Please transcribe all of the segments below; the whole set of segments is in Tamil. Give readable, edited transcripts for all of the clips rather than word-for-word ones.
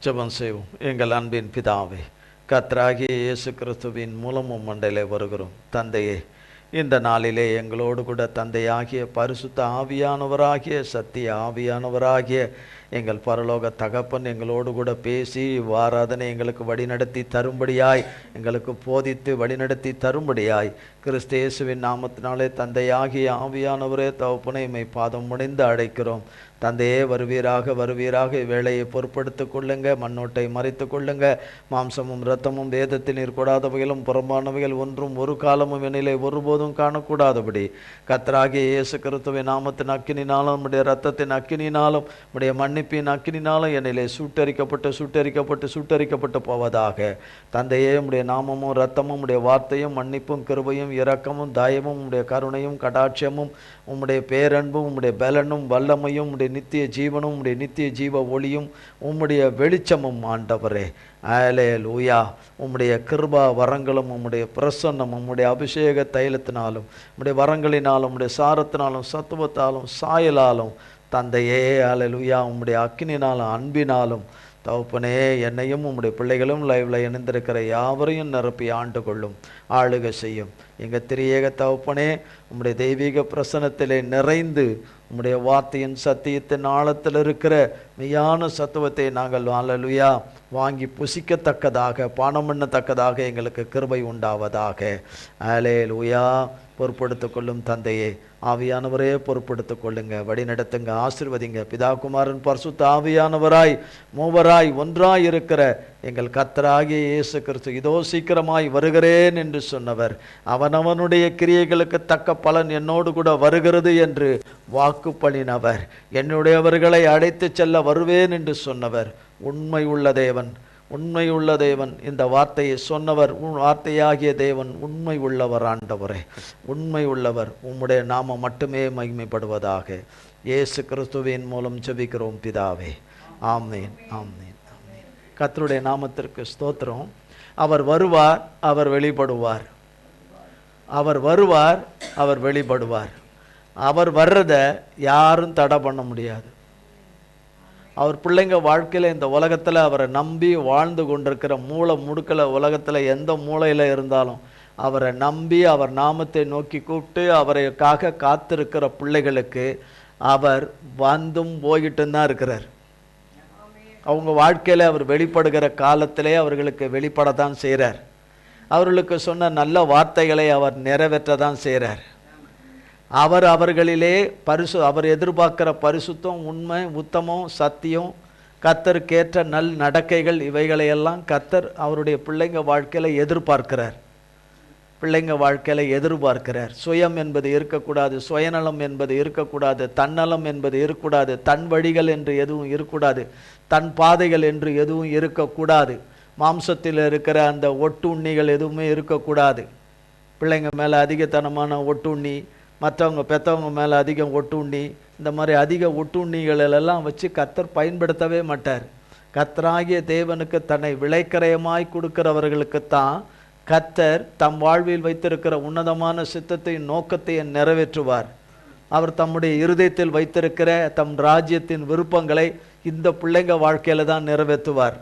ஜெபம் செய்வோம். எங்கள் அன்பின் பிதாவே, கர்த்தராகிய இயேசு கிறிஸ்துவின் மூலமும் மண்டையிலே வருகிறோம். தந்தையே, இந்த நாளிலே எங்களோடு கூட தந்தையாகிய பரிசுத்த ஆவியானவராகிய சத்திய ஆவியானவராகிய எங்கள் பரலோக தகப்பன் எங்களோடு கூட பேசி ஆராதனை எங்களுக்கு வழிநடத்தி தரும்படியாய், எங்களுக்கு போதித்து வழிநடத்தி தரும்படியாய் கிறிஸ்து இயேசுவின் நாமத்தினாலே தந்தையாகிய ஆவியானவரே தகப்பனை இம்மை பாதம் முனைந்து அழைக்கிறோம். தந்தையே, வருவீராக இவ்வேளையை பொறுப்படுத்திக் கொள்ளுங்க. மண்ணோட்டை மறைத்து கொள்ளுங்க. மாம்சமும் இரத்தமும் வேதத்தில் நீர்கூடாதவைகளும் புறம்பானவைகள் ஒன்றும் ஒரு காலமும் என்னிலே ஒருபோதும் காணக்கூடாதபடி கர்த்தராகிய இயேசு கிறிஸ்துவின் நாமத்தின் அக்கினினாலும் உம்முடைய இரத்தத்தின் அக்கினினாலும் உம்முடைய மன்னிப்பின் அக்கினினாலும் என்னிலே சுட்டரிக்கப்பட்டு போவதாக. தந்தையே, உம்முடைய நாமமும் இரத்தமும் உம்முடைய வார்த்தையும் மன்னிப்பும் கிருபையும் இரக்கமும் தயவும் உம்முடைய கருணையும் கடாட்சியமும் உம்முடைய பேரன்பும் உம்முடைய பலனும் வல்லமையும் உம்முடைய நித்திய ஜீவனும் உம்முடைய நித்திய ஜீவ ஒளியும் உம்முடைய வெளிச்சமும் ஆண்டவரே, அல்லேலூயா. உம்முடைய கிருபா வரங்களும் உம்முடைய பிரசன்னம் உம்முடைய அபிஷேக தைலத்தினாலும் உம்முடைய வரங்களினாலும் உம்முடைய சாரத்தினாலும் சத்துவத்தாலும் சாயலாலும் தந்தையே, அல்லேலூயா, உம்முடைய அக்கினினாலும் அன்பினாலும் தகப்பனே என்னையும் உம்முடைய பிள்ளைகளும் லைவ்ல இணைந்திருக்கிற யாவரையும் நிரப்பி ஆண்டு கொள்ளும், ஆளுகை செய்யும். எங்கள் திரியேக தகப்பனே, உம்முடைய தெய்வீக பிரசனத்திலே நிறைந்து உம்முடைய வார்த்தையின் சத்தியத்தின் ஆழத்தில் இருக்கிற மெய்யான சத்துவத்தை நாங்கள் அல்லேலூயா வாங்கி புசிக்கத்தக்கதாக பானம் பண்ணத்தக்கதாக எங்களுக்கு கிருபை உண்டாவதாக. அல்லேலூயா. பொறுப்படுத்திக் கொள்ளும் தந்தையே, ஆவியானவரே பொறுப்படுத்திக் கொள்ளுங்க, வழி நடத்துங்க, ஆசீர்வதிங்க. பிதா குமாரன் பரிசுத்த ஆவியானவராய் மூவராய் ஒன்றாய் இருக்கிற எங்கள் கர்த்தராகிய இயேசு கிறிஸ்து இதோ சீக்கிரமாய் வருகிறேன் என்று சொன்னவர், அவனவனுடைய கிரியைகளுக்கு தக்க பலன் என்னோடு கூட வருகிறது என்று வாக்கு பண்ணினவர், என்னுடையவர்களை அழைத்து செல்ல வருவேன் என்று சொன்னவர், உண்மை உள்ள தேவன் இந்த வார்த்தையை சொன்னவர், வார்த்தையாகிய தேவன் உண்மை உள்ளவர். ஆண்டவரே, உண்மை உள்ளவர். உம்முடைய நாமம் மட்டுமே மகிமைப்படுவதாக. இயேசு கிறிஸ்துவின் மூலம் ஜெபிக்கிறோம் பிதாவே, ஆமேன், ஆமேன், ஆமேன். கர்த்தருடைய நாமத்திற்கு ஸ்தோத்திரம். அவர் வருவார், அவர் வெளிப்படுவார். அவர் வருவார், அவர் வெளிப்படுவார். அவர் வர்றதை யாரும் தடை பண்ண முடியாது. அவர் பிள்ளைங்க வாழ்க்கையில் இந்த உலகத்தில் அவரை நம்பி வாழ்ந்து கொண்டிருக்கிற மூளை முடுக்கல உலகத்தில் எந்த மூலையில் இருந்தாலும் அவரை நம்பி அவர் நாமத்தை நோக்கி கூப்பிட்டு அவரைக்காக காத்திருக்கிற பிள்ளைகளுக்கு அவர் வந்தும் போயிட்டும் தான் இருக்கிறார். அவங்க வாழ்க்கையில் அவர் வெளிப்படுகிற காலத்திலே அவர்களுக்கு வெளிப்படத்தான் செய்கிறார். அவர்களுக்கு சொன்ன நல்ல வார்த்தைகளை அவர் நிறைவேற்ற தான் செய்கிறார். அவர்களிலே அவர் எதிர்பார்க்கிற பரிசுத்தம், உண்மை, உத்தமம், சத்தியம், கர்த்தருக்கேற்ற நல் நடக்கைகள், இவைகளையெல்லாம் கர்த்தர் அவருடைய பிள்ளைங்க வாழ்க்கையில் எதிர்பார்க்கிறார். சுயம் என்பது இருக்கக்கூடாது, சுயநலம் என்பது இருக்கக்கூடாது, தன்னலம் என்பது இருக்கக்கூடாது, தன் வழிகள் என்று எதுவும் இருக்கக்கூடாது, தன் பாதைகள் என்று எதுவும் இருக்கக்கூடாது, மாம்சத்தில் இருக்கிற அந்த ஒட்டுண்ணிகள் எதுவுமே இருக்கக்கூடாது. பிள்ளைங்க மேலே அதிகத்தனமான ஒட்டுண்ணி, மற்றவங்க பெற்றவங்க மேலே அதிகம் ஒட்டுண்ணி, இந்த மாதிரி அதிக ஒட்டுண்ணிகளெல்லாம் வச்சு கர்த்தர் பயன்படுத்தவே மாட்டார். கர்த்தராகிய தேவனுக்கு தன்னை விலைக்கரையமாய் கொடுக்கிறவர்களுக்குத்தான் கர்த்தர் தம் வாழ்வில் வைத்திருக்கிற உன்னதமான சித்தத்தையும் நோக்கத்தையும் நிறைவேற்றுவார். அவர் தம்முடைய இருதயத்தில் வைத்திருக்கிற தம் ராஜ்யத்தின் விருப்பங்களை இந்த பிள்ளைங்க வாழ்க்கையில் தான் நிறைவேற்றுவார்.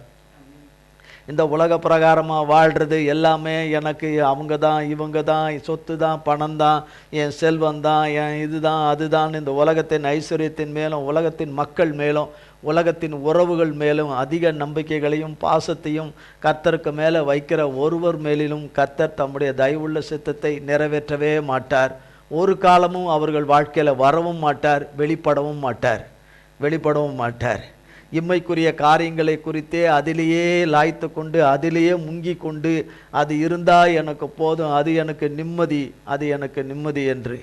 இந்த உலக பிரகாரமாக வாழ்கிறது எல்லாமே எனக்கு அவங்க தான், இவங்க தான், சொத்து தான், பணம் தான், என் செல்வம் தான், என் இதுதான் அதுதான், இந்த உலகத்தின் ஐஸ்வர்யத்தின் மேலும் உலகத்தின் மக்கள் மேலும் உலகத்தின் உறவுகள் மேலும் அதிக நம்பிக்கைகளையும் பாசத்தையும் கர்த்தருக்கு மேலே வைக்கிற ஒருவர் மேலிலும் கர்த்தர் தம்முடைய தயவுள்ள சித்தத்தை நிறைவேற்றவே மாட்டார். ஒரு காலமும் அவர்கள் வாழ்க்கையில் வரவும் மாட்டார், வெளிப்படவும் மாட்டார். இம்மைக்குரிய காரியங்களை குறித்தே அதிலேயே லாய்த்து கொண்டு அதிலேயே முங்கி கொண்டு அது இருந்தால் எனக்கு போதும், அது எனக்கு நிம்மதி என்று,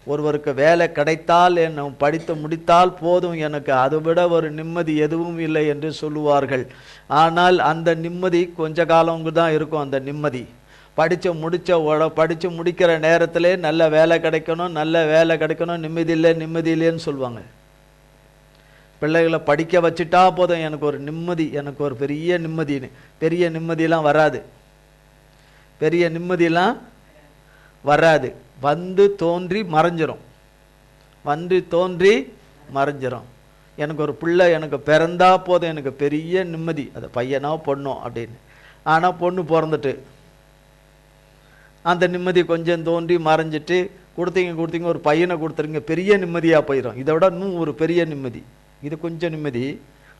ஒருவருக்கு வேலை கிடைத்தால் என்ன படித்து முடித்தால் போதும், எனக்கு அதை விட ஒரு நிம்மதி எதுவும் இல்லை என்று சொல்லுவார்கள். ஆனால் அந்த நிம்மதி கொஞ்ச காலம் தான் இருக்கும். அந்த நிம்மதி படித்து முடிக்கிற நேரத்திலே நல்ல வேலை கிடைக்கணும், நிம்மதி இல்லைன்னு சொல்லுவாங்க. பிள்ளைகளை படிக்க வச்சுட்டா போதும், எனக்கு ஒரு நிம்மதி, எனக்கு ஒரு பெரிய நிம்மதியெல்லாம் வராது. வந்து தோன்றி மறைஞ்சிரும். எனக்கு ஒரு பிள்ளை எனக்கு பிறந்தா போதும், எனக்கு பெரிய நிம்மதி, அது பையனோ பொண்ணோ அப்படின்னு. ஆனால் பொண்ணு பிறந்துட்டு அந்த நிம்மதி கொஞ்சம் தோன்றி மறைஞ்சிட்டு கொடுத்தீங்க ஒரு பையனை கொடுத்துருங்க, பெரிய நிம்மதியாக போயிடும். இதை விட இன்னும் ஒரு பெரிய நிம்மதி, இது கொஞ்சம் நிம்மதி,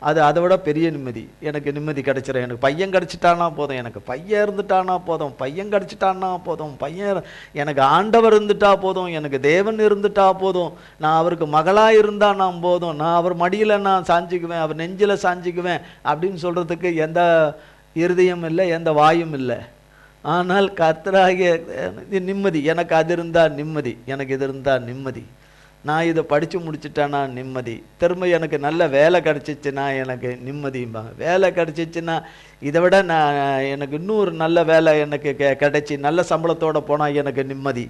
அது அதை விட பெரிய நிம்மதி. எனக்கு நிம்மதி கிடச்சிடும், எனக்கு பையன் கிடச்சிட்டானா போதும், எனக்கு பையன் இருந்துட்டானா போதும், பையன் கிடச்சிட்டானா போதும், பையன் எனக்கு ஆண்டவர் இருந்துட்டா போதும், எனக்கு தேவன் இருந்துட்டா போதும், நான் அவருக்கு மகளாக இருந்தால் நான் போதும், நான் அவர் மடியில் நான் சாஞ்சிக்குவேன், அவர் நெஞ்சில் சாஞ்சிக்குவேன் அப்படின்னு சொல்கிறதுக்கு எந்த இருதயம் இல்லை, எந்த வாயும் இல்லை. ஆனால் கர்த்தராகிய நிம்மதி, எனக்கு அது இருந்தால் நிம்மதி, எனக்கு இது இருந்தால் நிம்மதி, நான் இதை படித்து முடிச்சுட்டேன்னா நிம்மதி, திரும்ப எனக்கு நல்ல வேலை கிடச்சிச்சுன்னா எனக்கு நிம்மதிம்பாங்க. வேலை கிடச்சிச்சின்னா இதை விட நான் எனக்கு இன்னொரு நல்ல வேலை எனக்கு கிடைச்சி நல்ல சம்பளத்தோடு போனால் எனக்கு நிம்மதி,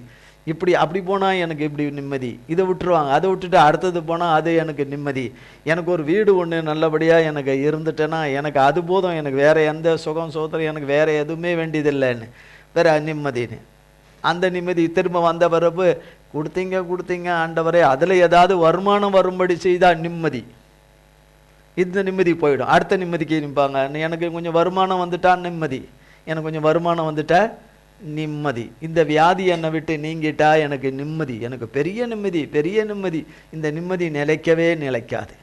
இப்படி அப்படி போனால் எனக்கு இப்படி நிம்மதி, இதை விட்டுருவாங்க. அதை விட்டுட்டு அடுத்தது போனால் அது எனக்கு நிம்மதி, எனக்கு ஒரு வீடு ஒன்று நல்லபடியாக எனக்கு இருந்துட்டேன்னா எனக்கு அது போதும், எனக்கு வேறு எந்த சுகம் சோதனை எனக்கு வேறு எதுவுமே வேண்டியதில்லைன்னு வேறு நிம்மதின்னு. அந்த நிம்மதி திரும்ப வந்த பிறப்பு கொடுத்தீங்க ஆண்டவரே, அதில் ஏதாவது வருமானம் வரும்படி செய்தால் நிம்மதி, இந்த நிம்மதி போயிடும். அடுத்த நிம்மதிக்கு நிற்பாங்க, எனக்கு கொஞ்சம் வருமானம் வந்துட்டா நிம்மதி, எனக்கு கொஞ்சம் வருமானம் வந்துட்டா நிம்மதி, இந்த வியாதி என்னை விட்டு நீங்கிட்டா எனக்கு நிம்மதி, எனக்கு பெரிய நிம்மதி, பெரிய நிம்மதி. இந்த நிம்மதி நிலைக்கவே நிலைக்காது.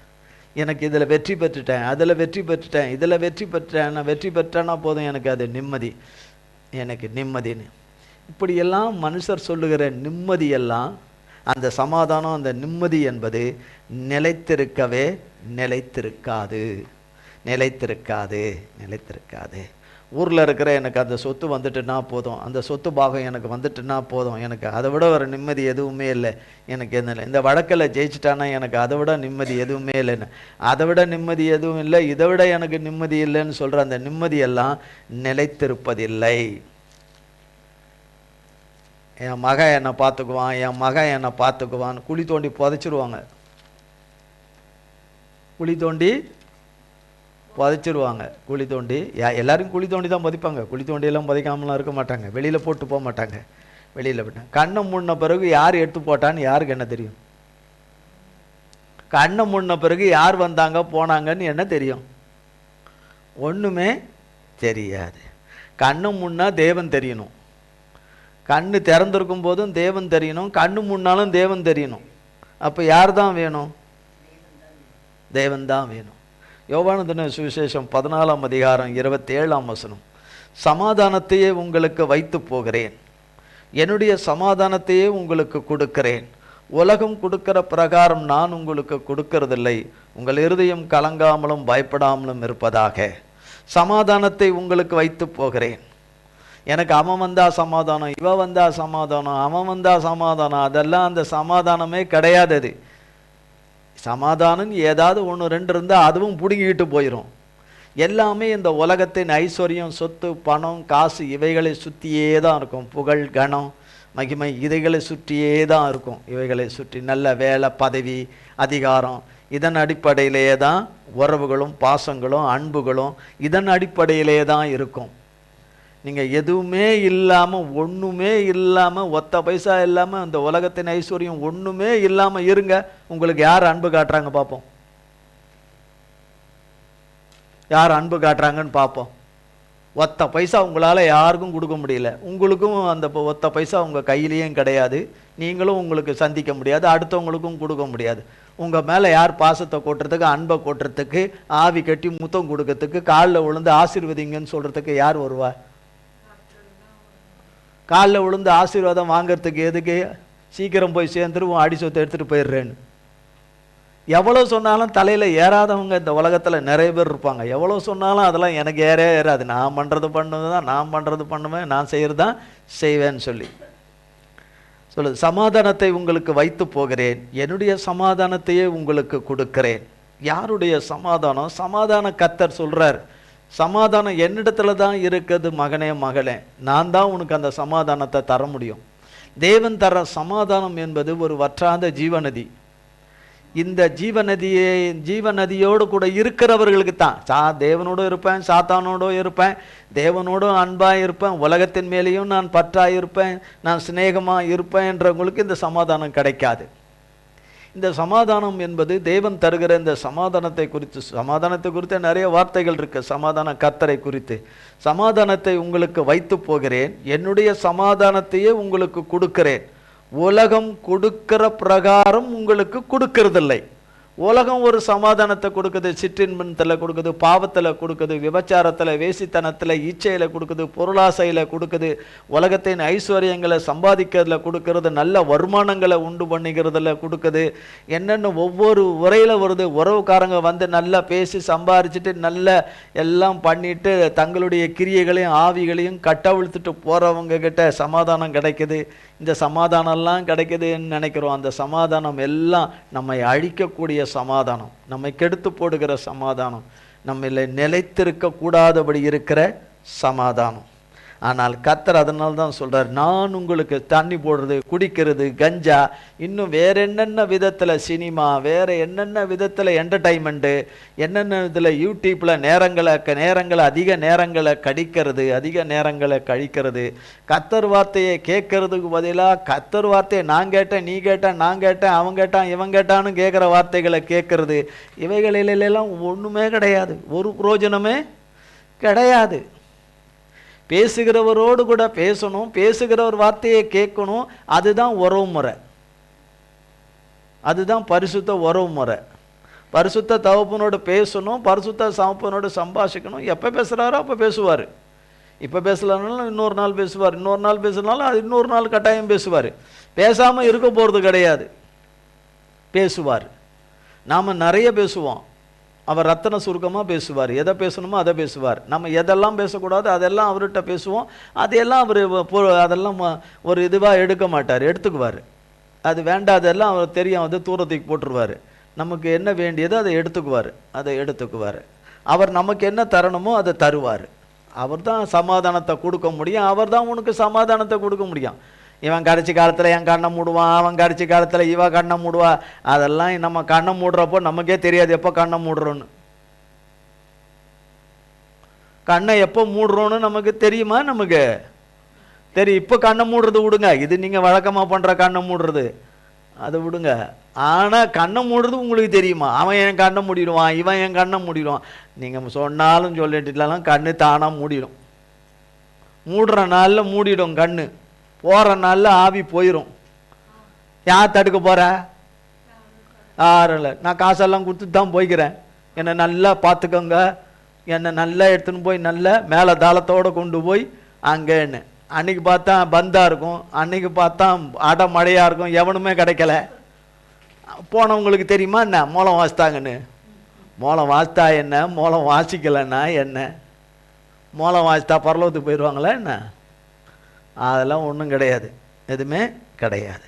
எனக்கு இதில் வெற்றி பெற்றுட்டேன், அதில் வெற்றி பெற்றுட்டேன், இதில் வெற்றி பெற்றேன், நான் வெற்றி பெற்றேன்னா போதும் எனக்கு அது நிம்மதி, எனக்கு நிம்மதின்னு. இப்படியெல்லாம் மனுஷர் சொல்லுகிற நிம்மதியெல்லாம், அந்த சமாதானம், அந்த நிம்மதி என்பது நிலைத்திருக்கவே நிலைத்திருக்காது, நிலைத்திருக்காது, நிலைத்திருக்காது. ஊரில் இருக்கிற எனக்கு அந்த சொத்து வந்துட்டுனா போதும், அந்த சொத்து பாகம் எனக்கு வந்துட்டுனா போதும், எனக்கு அதை விட ஒரு நிம்மதி எதுவுமே இல்லை, எனக்கு என்ன இல்லை. இந்த வழக்கில் ஜெயிச்சிட்டானா எனக்கு அதை விட நிம்மதி எதுவுமே இல்லைன்னு, அதை விட நிம்மதி எதுவும் இல்லை, இதை விட எனக்கு நிம்மதி இல்லைன்னு சொல்கிற அந்த நிம்மதியெல்லாம் நிலைத்திருப்பதில்லை. என் மகன் என்னை பார்த்துக்குவான், என் மகன் என்னை பார்த்துக்குவான், குழி தோண்டி புதைச்சிருவாங்க, குழி தோண்டி புதைச்சிருவாங்க. குழி தோண்டி எல்லாரும் குழி தோண்டி தான் புதைப்பாங்க, குழி தோண்டியெல்லாம் புதைக்காமலாம் இருக்க மாட்டாங்க, வெளியில் போட்டு போக மாட்டாங்க, வெளியில் விட்டாங்க. கண்ணை மூடின பிறகு யார் எடுத்து போட்டான்னு யாருக்கு என்ன தெரியும்? கண்ணை மூடின பிறகு யார் வந்தாங்க போனாங்கன்னு என்ன தெரியும்? ஒன்றுமே தெரியாது. கண்ணு முன்னா தேவன் தெரியணும், கண்ணு திறந்திருக்கும் போதும் தேவன் தெரியணும், கண்ணு முன்னாலும் தேவன் தெரியணும். அப்போ யார் தான் வேணும்? தேவன் தான் வேணும். யோவானதின சுவிசேஷம் 14ஆம் அதிகாரம் 27ஆம் வசனம், சமாதானத்தையே உங்களுக்கு வைத்து போகிறேன், என்னுடைய சமாதானத்தையே உங்களுக்கு கொடுக்கிறேன், உலகம் கொடுக்கிற பிரகாரம் நான் உங்களுக்கு கொடுக்கறதில்லை, உங்கள் இருதயம் கலங்காமலும் பயப்படாமலும் இருப்பதாக. சமாதானத்தை உங்களுக்கு வைத்து போகிறேன். எனக்கு அவன் வந்தா சமாதானம், இவ வந்தா சமாதானம், அவன் வந்தா சமாதானம், அதெல்லாம் அந்த சமாதானமே கிடையாது. அது சமாதானம் ஏதாவது ஒன்று ரெண்டு இருந்தால் அதுவும் பிடுங்கிக்கிட்டு போயிடும். எல்லாமே இந்த உலகத்தின் ஐஸ்வர்யம், சொத்து, பணம், காசு இவைகளை சுற்றியே தான் இருக்கும். புகழ், கணம், மகிமை இதைகளை சுற்றியே தான் இருக்கும். இவைகளை சுற்றி நல்ல வேலை, பதவி, அதிகாரம், இதன் அடிப்படையிலே தான் உறவுகளும் பாசங்களும் அன்புகளும் இதன் அடிப்படையிலே தான் இருக்கும். நீங்கள் எதுவுமே இல்லாமல், ஒன்றுமே இல்லாமல், ஒத்த பைசா இல்லாமல், அந்த உலகத்தின் ஐஸ்வர்யம் ஒன்றுமே இல்லாமல் இருங்க, உங்களுக்கு யார் அன்பு காட்டுறாங்க பார்ப்போம், யார் அன்பு காட்டுறாங்கன்னு பார்ப்போம். ஒத்த பைசா உங்களால் யாருக்கும் கொடுக்க முடியல, உங்களுக்கும் அந்த ஒத்த பைசா உங்கள் கையிலையும் கிடையாது, நீங்களும் உங்களுக்கு சந்திக்க முடியாது, அடுத்தவங்களுக்கும் கொடுக்க முடியாது. உங்கள் மேலே யார் பாசத்தை கொட்டுறதுக்கு, அன்பை கொட்டுறதுக்கு, ஆவி கட்டி முத்தம் கொடுக்கறதுக்கு, காலில் விழுந்து ஆசீர்வதிங்கன்னு சொல்கிறதுக்கு யார் வருவா? காலில் விழுந்து ஆசீர்வாதம் வாங்கிறதுக்கு எதுக்கு? சீக்கிரம் போய் சேர்ந்துருவோம், அடி சொத்தை எடுத்துகிட்டு போயிடுறேன்னு. எவ்வளோ சொன்னாலும் தலையில் ஏறாதவங்க இந்த உலகத்தில் நிறைய பேர் இருப்பாங்க. எவ்வளோ சொன்னாலும் அதெல்லாம் எனக்கு ஏறாது, நான் பண்ணுறது பண்ணுவது தான், நான் பண்ணுறது பண்ணுவேன், நான் செய்கிறது தான் செய்வேன்னு சொல்லி சொல்லுது. சமாதானத்தை உங்களுக்கு வைத்து போகிறேன், என்னுடைய சமாதானத்தையே உங்களுக்கு கொடுக்கிறேன். யாருடைய சமாதானம்? சமாதான கர்த்தர் சொல்கிறார், சமாதானம் என்னிடத்துல தான் இருக்குது மகனே, மகளே, நான் தான் உனக்கு அந்த சமாதானத்தை தர முடியும். தேவன் தர சமாதானம் என்பது ஒரு வற்றாத ஜீவநதி. இந்த ஜீவநதியோடு கூட இருக்கிறவர்களுக்கு தான். தேவனோடு இருப்பேன், சாத்தானோடு இருப்பேன், தேவனோடு அன்பாக இருப்பேன், உலகத்தின் மேலேயும் நான் பற்றாக இருப்பேன், நான் சிநேகமாக இருப்பேன் என்றவங்களுக்கு இந்த சமாதானம் கிடைக்காது. இந்த சமாதானம் என்பது தேவன் தருகிற இந்த சமாதானத்தை குறித்து நிறைய வார்த்தைகள் இருக்கு. சமாதான கர்த்தரை குறித்து, சமாதானத்தை உங்களுக்கு வைத்து போகிறேன், என்னுடைய சமாதானத்தையே உங்களுக்கு கொடுக்கிறேன், உலகம் கொடுக்கிற பிரகாரம் உங்களுக்கு கொடுக்கறதில்லை. உலகம் ஒரு சமாதானத்தை கொடுக்குது, சிற்றின்பத்தில் கொடுக்குது, பாவத்தில் கொடுக்குது, விபச்சாரத்தில், வேசித்தனத்தில், இச்சையில் கொடுக்குது, பொருளாசையில் கொடுக்குது, உலகத்தின் ஐஸ்வர்யங்களை சம்பாதிக்கிறதுல கொடுக்கறது, நல்ல வருமானங்களை உண்டு பண்ணிக்கிறதுல கொடுக்குது. என்னென்ன ஒவ்வொரு உரையில் வருது. உறவுக்காரங்க வந்து நல்லா பேசி சம்பாரிச்சுட்டு நல்ல எல்லாம் பண்ணிட்டு தங்களுடைய கிரியைகளையும் ஆவிகளையும் கட்டவிழ்த்துட்டு போகிறவங்க கிட்ட சமாதானம் கிடைக்குது. இந்த சமாதானம்லாம் கிடைக்குதுன்னு நினைக்கிறோம். அந்த சமாதானம் எல்லாம் நம்மை அழிக்கக்கூடிய சமாதானம், நம்மை கெடுத்து போடுகிற சமாதானம், நம்மள நிலைத்திருக்க கூடாதபடி இருக்கிற சமாதானம். ஆனால் கர்த்தர் அதனால தான் சொல்கிறார், நான் உங்களுக்கு தண்ணி போடுறது, குடிக்கிறது, கஞ்சா, இன்னும் வேற என்னென்ன விதத்தில் சினிமா, வேறு என்னென்ன விதத்தில் என்டர்டைன்மெண்ட்டு, என்னென்ன இதில் யூடியூப்பில் நேரங்களை அதிக நேரங்களை கழிக்கிறது, கர்த்தர் வார்த்தையை கேட்கறதுக்கு பதிலாக கர்த்தர் வார்த்தையை நான் கேட்டேன், நீ கேட்டேன், நான் கேட்டேன், அவன் கேட்டான், இவன் கேட்டான்னு கேட்குற வார்த்தைகளை கேட்கறது, இவைகளிலெல்லாம் ஒன்றுமே கிடையாது, ஒரு பிரயோஜனமே கிடையாது. பேசுகிறவரோடு கூட பேசணும், பேசுகிறவர் வார்த்தையை கேட்கணும். அதுதான் உறவு முறை, அதுதான் பரிசுத்த உறவு முறை. பரிசுத்த தகப்பனோடு பேசணும், பரிசுத்த தகப்பனோடு சம்பாஷிக்கணும். எப்போ பேசுகிறாரோ அப்போ பேசுவார். இப்போ பேசலனாலும் இன்னொரு நாள் பேசுவார், இன்னொரு நாள் பேசுனாலும் அது இன்னொரு நாள் கட்டாயம் பேசுவார். பேசாமல் இருக்க போகிறது கிடையாது, பேசுவார். நாம் நிறைய பேசுவோம், அவர் ரத்தன சுருக்கமாக பேசுவார். எதை பேசணுமோ அதை பேசுவார். நம்ம எதெல்லாம் பேசக்கூடாது அதெல்லாம் அவர்கிட்ட பேசுவோம். அதையெல்லாம் அவர் அதெல்லாம் ஒரு இதுவாக எடுக்க மாட்டார், எடுத்துக்குவார். அது வேண்டாதெல்லாம் அவர் தெரியும், அது தூரத்துக்கு போட்டுருவார். நமக்கு என்ன வேண்டியதோ அதை எடுத்துக்குவார். அவர் நமக்கு என்ன தரணுமோ அதை தருவார். அவர் தான் சமாதானத்தை கொடுக்க முடியும், அவர் தான் உனக்கு சமாதானத்தை கொடுக்க முடியும். இவன் கடைசி காலத்தில் என் கண்ணை மூடுவான், அவன் கடைசி காலத்தில் இவன் கண்ணை மூடுவா. அதெல்லாம் நம்ம கண்ணை மூடுறப்போ நமக்கே தெரியாது எப்போ கண்ணை மூடுறோன்னு. கண்ணை எப்போ மூடுறோன்னு நமக்கு தெரியுமா? நமக்கு தெரியும். இப்போ கண்ணை மூடுறது விடுங்க, இது நீங்கள் வழக்கமாக பண்ணுற கண்ணை மூடுறது அதை விடுங்க. ஆனால் கண்ணை மூடுறது உங்களுக்கு தெரியுமா? அவன் என் கண்ணை மூடிடுவான், இவன் என் கண்ணை மூடிடுவான். நீங்கள் சொன்னாலும் சொல்லிட்டுலாம் கண்ணு தானாக மூடிடும். மூடுற நாளில் மூடிடும் கண்ணு, போகிற நாளில் ஆவி போயிடும். யார் தடுக்க போகிற? யாரில்லை. நான் காசெல்லாம் கொடுத்துட்டு தான் போய்க்கிறேன், என்னை நல்லா பார்த்துக்கோங்க, என்னை நல்லா எடுத்துன்னு போய் நல்ல மேலே தாளத்தோடு கொண்டு போய் அங்கேன்னு. அன்றைக்கி பார்த்தா பந்தாக இருக்கும், அன்றைக்கி பார்த்தா மழையாக இருக்கும், எவனுமே கிடைக்கல. போனவங்களுக்கு தெரியுமா என்ன மூலம் வாசித்தாங்கன்னு? மூலம் வாசித்தா என்ன, மூலம் வாசிக்கலைன்னா என்ன? மூலம் வாசித்தா பரலோகத்துக்கு போயிடுவாங்களா என்ன? அதெல்லாம் ஒன்றும் கிடையாது, எதுவுமே கிடையாது.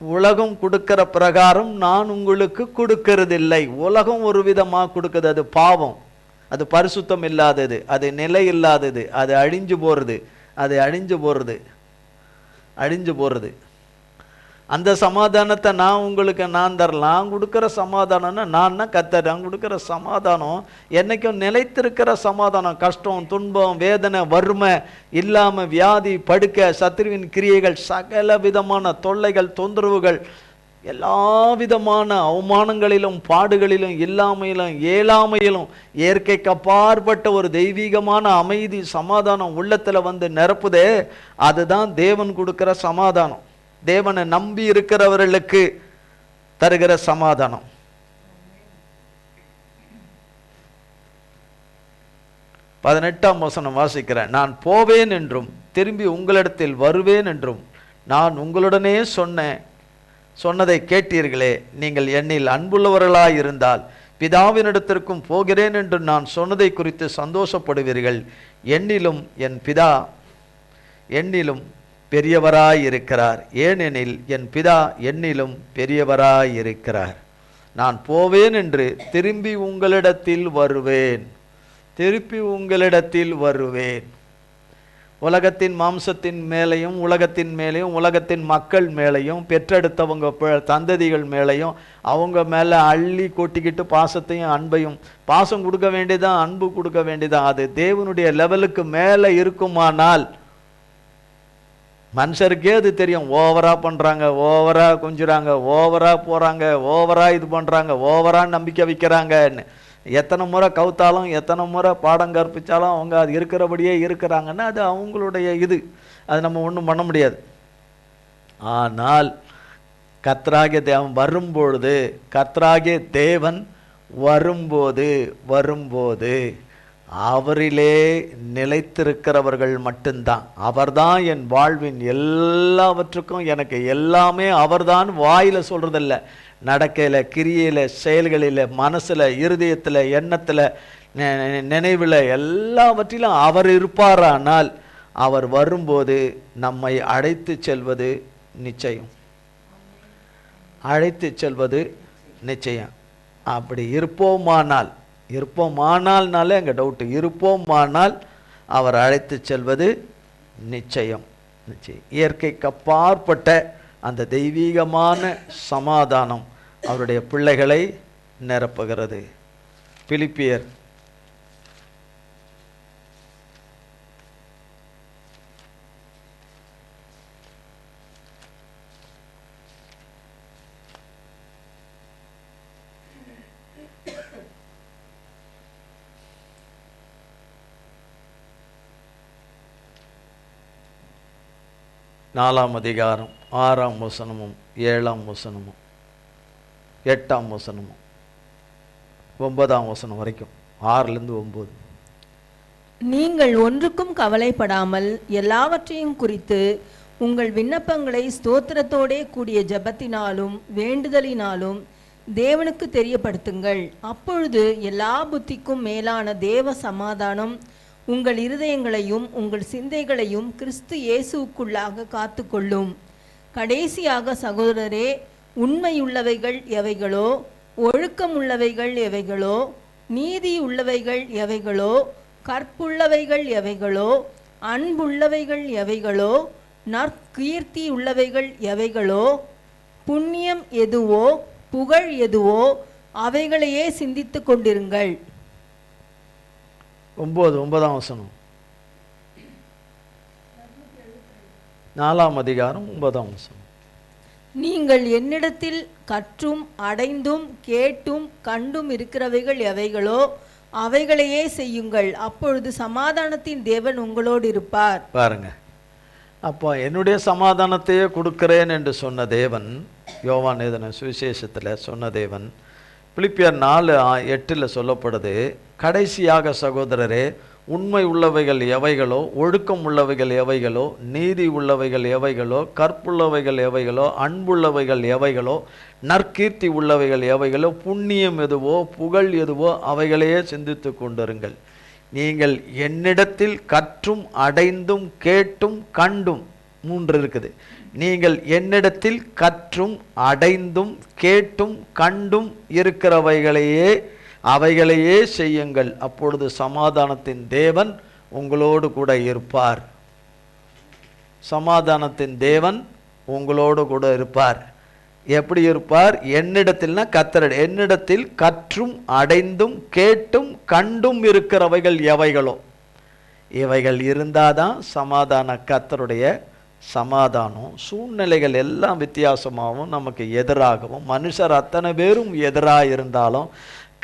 உலகம் கொடுக்கிற பிரகாரம் நான் உங்களுக்கு கொடுக்கறதில்லை. உலகம் ஒரு விதமாக கொடுக்குது, அது பாவம், அது பரிசுத்தம் இல்லாதது, அது நிலை இல்லாதது, அது அழிஞ்சு போகிறது. அந்த சமாதானத்தை நான் தரலாம். கொடுக்குற சமாதானம்னா நான் கர்த்தர். நான் கொடுக்குற சமாதானம் என்னைக்கும் நிலைத்திருக்கிற சமாதானம். கஷ்டம், துன்பம், வேதனை, வறுமை இல்லாமல், வியாதி, படுக்க, சத்துருவின் கிரியைகள், சகல விதமான தொல்லைகள், தொந்தரவுகள், எல்லா விதமான அவமானங்களிலும், பாடுகளிலும், இல்லாமையிலும், ஏழாமையிலும் இயற்கைக்கு அப்பாற்பட்ட ஒரு தெய்வீகமான அமைதி, சமாதானம் உள்ளத்தில் வந்து நிரப்புதே, அதுதான் தேவன் கொடுக்கிற சமாதானம். தேவனை நம்பி இருக்கிறவர்களுக்கு தருகிற சமாதானம். பதினெட்டாம் வசனம் வாசிக்கிறேன். நான் போவேன் என்றும் திரும்பி உங்களிடத்தில் வருவேன் என்றும் நான் உங்களுடனே சொன்னதை கேட்டீர்களே. நீங்கள் என்னில் அன்புள்ளவர்களாய் இருந்தால் பிதாவினிடத்திற்கும் போகிறேன் என்று நான் சொன்னதை குறித்து சந்தோஷப்படுவீர்கள். என்னிலும் என் பிதா என்னிலும் பெரியவராயிருக்கிறார். ஏனெனில் என் பிதா என்னிலும் பெரியவராயிருக்கிறார். நான் போவேன் என்று திரும்பி உங்களிடத்தில் வருவேன். உலகத்தின் மாம்சத்தின் மேலையும், உலகத்தின் மேலையும், உலகத்தின் மக்கள் மேலையும், பெற்றெடுத்தவங்க சந்ததிகள் மேலையும் அவங்க மேலே அள்ளி கொட்டிக்கிட்டு பாசத்தையும் அன்பையும், பாசம் கொடுக்க வேண்டியதான், அன்பு கொடுக்க வேண்டியதான். அது தேவனுடைய லெவலுக்கு மேலே இருக்குமானால் மனுஷருக்கே அது தெரியும். ஓவராக பண்ணுறாங்க, ஓவராக கொஞ்சுறாங்க, ஓவராக போகிறாங்க, ஓவராக இது பண்ணுறாங்க, ஓவராக நம்பிக்கை வைக்கிறாங்கன்னு. எத்தனை முறை கவுத்தாலும் எத்தனை முறை பாடம் கற்பித்தாலும் அவங்க அது இருக்கிறபடியே இருக்கிறாங்கன்னா அது அவங்களுடைய இது. அது நம்ம ஒன்றும் பண்ண முடியாது. ஆனால் கர்த்தராகிய தேவன் வரும்பொழுது, கர்த்தராகிய தேவன் வரும்போது அவரிலே நிலைத்திருக்கிறவர்கள் மட்டும்தான். அவர்தான் என் வாழ்வின் எல்லாவற்றுக்கும் எனக்கு எல்லாமே அவர்தான். வாயில் சொல்கிறதில்ல, நடக்கையில், கிரியையில், செயல்களில், மனசில், இருதயத்தில், எண்ணத்தில், நினைவில், எல்லாவற்றிலும் அவர் இருப்பாரானால் அவர் வரும்போது நம்மை அழைத்து செல்வது நிச்சயம். அழைத்து செல்வது நிச்சயம். அப்படி இருப்போமானால்னாலே அங்கே டவுட்டு. இருப்போமானால் அவர் அழைத்து செல்வது நிச்சயம். இயற்கைக்கு அப்பாற்பட்ட அந்த தெய்வீகமான சமாதானம் அவருடைய பிள்ளைகளை நிரப்புகிறது. பிலிப்பியர் நாலாம் அதிகாரம் 6ஆம் வசனமும் 7ஆம் வசனமும் 8ஆம் வசனமும் 9ஆம் வசனம் வரைக்கும், 6லிருந்து 9. நீங்கள் ஒன்றுக்கும் கவலைப்படாமல் எல்லாவற்றையும் குறித்து உங்கள் விண்ணப்பங்களை ஸ்தோத்திரத்தோடே கூடிய ஜெபத்தினாலும் வேண்டுதலினாலும் தேவனுக்கு தெரியப்படுத்துங்கள். அப்பொழுது எல்லா புத்திக்கும் மேலான தேவ சமாதானம் உங்கள் இருதயங்களையும் உங்கள் சிந்தைகளையும் கிறிஸ்து இயேசுவுக்குள்ளாக காத்து கொள்ளும். கடைசியாக சகோதரரே, உண்மையுள்ளவைகள் எவைகளோ, ஒழுக்கமுள்ளவைகள் எவைகளோ, நீதி உள்ளவைகள் எவைகளோ, கற்புள்ளவைகள் எவைகளோ, அன்புள்ளவைகள் எவைகளோ, நற்கீர்த்தி உள்ளவைகள் எவைகளோ, புண்ணியம் எதுவோ, புகழ் எதுவோ, அவைகளையே சிந்தித்து கொண்டிருங்கள். 9ஆம் வசனம், 4ஆம் அதிகாரம் 9ஆம் வசனம். நீங்கள் என்னிடத்தில் கற்றும் அடைந்தும் கேட்டும் கண்டும் இருக்கிறவைகள் எவைகளோ அவைகளையே செய்யுங்கள். அப்பொழுது சமாதானத்தின் தேவன் உங்களோடு இருப்பார். பாருங்க, அப்போ என்னுடைய சமாதானத்தையே கொடுக்கிறேன் என்று சொன்ன தேவன், யோவான் எழுதின சுவிசேஷத்தில் சொன்ன தேவன், பிலிப்பியர் 4:8 சொல்லப்படுது, கடைசியாக சகோதரரே, உண்மை உள்ளவைகள் எவைகளோ, ஒழுக்கம் உள்ளவைகள் எவைகளோ, நீதி உள்ளவைகள் எவைகளோ, கற்புள்ளவைகள் எவைகளோ, அன்புள்ளவைகள் எவைகளோ, நற்கீர்த்தி உள்ளவைகள் எவைகளோ, புண்ணியம் எதுவோ, புகழ் எதுவோ, அவைகளையே சிந்தித்து கொண்டிருங்கள். நீங்கள் என்னிடத்தில் கற்றும் அடைந்தும் கேட்டும் கண்டும், 3 இருக்குது. நீங்கள் என்னிடத்தில் கற்றும் அடைந்தும் கேட்டும் கண்டும் இருக்கிறவைகளையே அவைகளையே செய்யுங்கள். அப்பொழுது சமாதானத்தின் தேவன் உங்களோடு கூட இருப்பார். சமாதானத்தின் தேவன் உங்களோடு கூட இருப்பார். எப்படி இருப்பார்? என்னிடத்தில்னா கர்த்தர், என்னிடத்தில் கற்றும் அடைந்தும் கேட்டும் கண்டும் இருக்கிறவைகள் எவைகளோ, இவைகள் இருந்தாதான் சமாதான கர்த்தருடைய சமாதானம். சூழ்நிலைகள் எல்லாம் வித்தியாசமாகவும் நமக்கு எதிராகவும், மனுஷர் அத்தனை பேரும் எதிராக இருந்தாலும்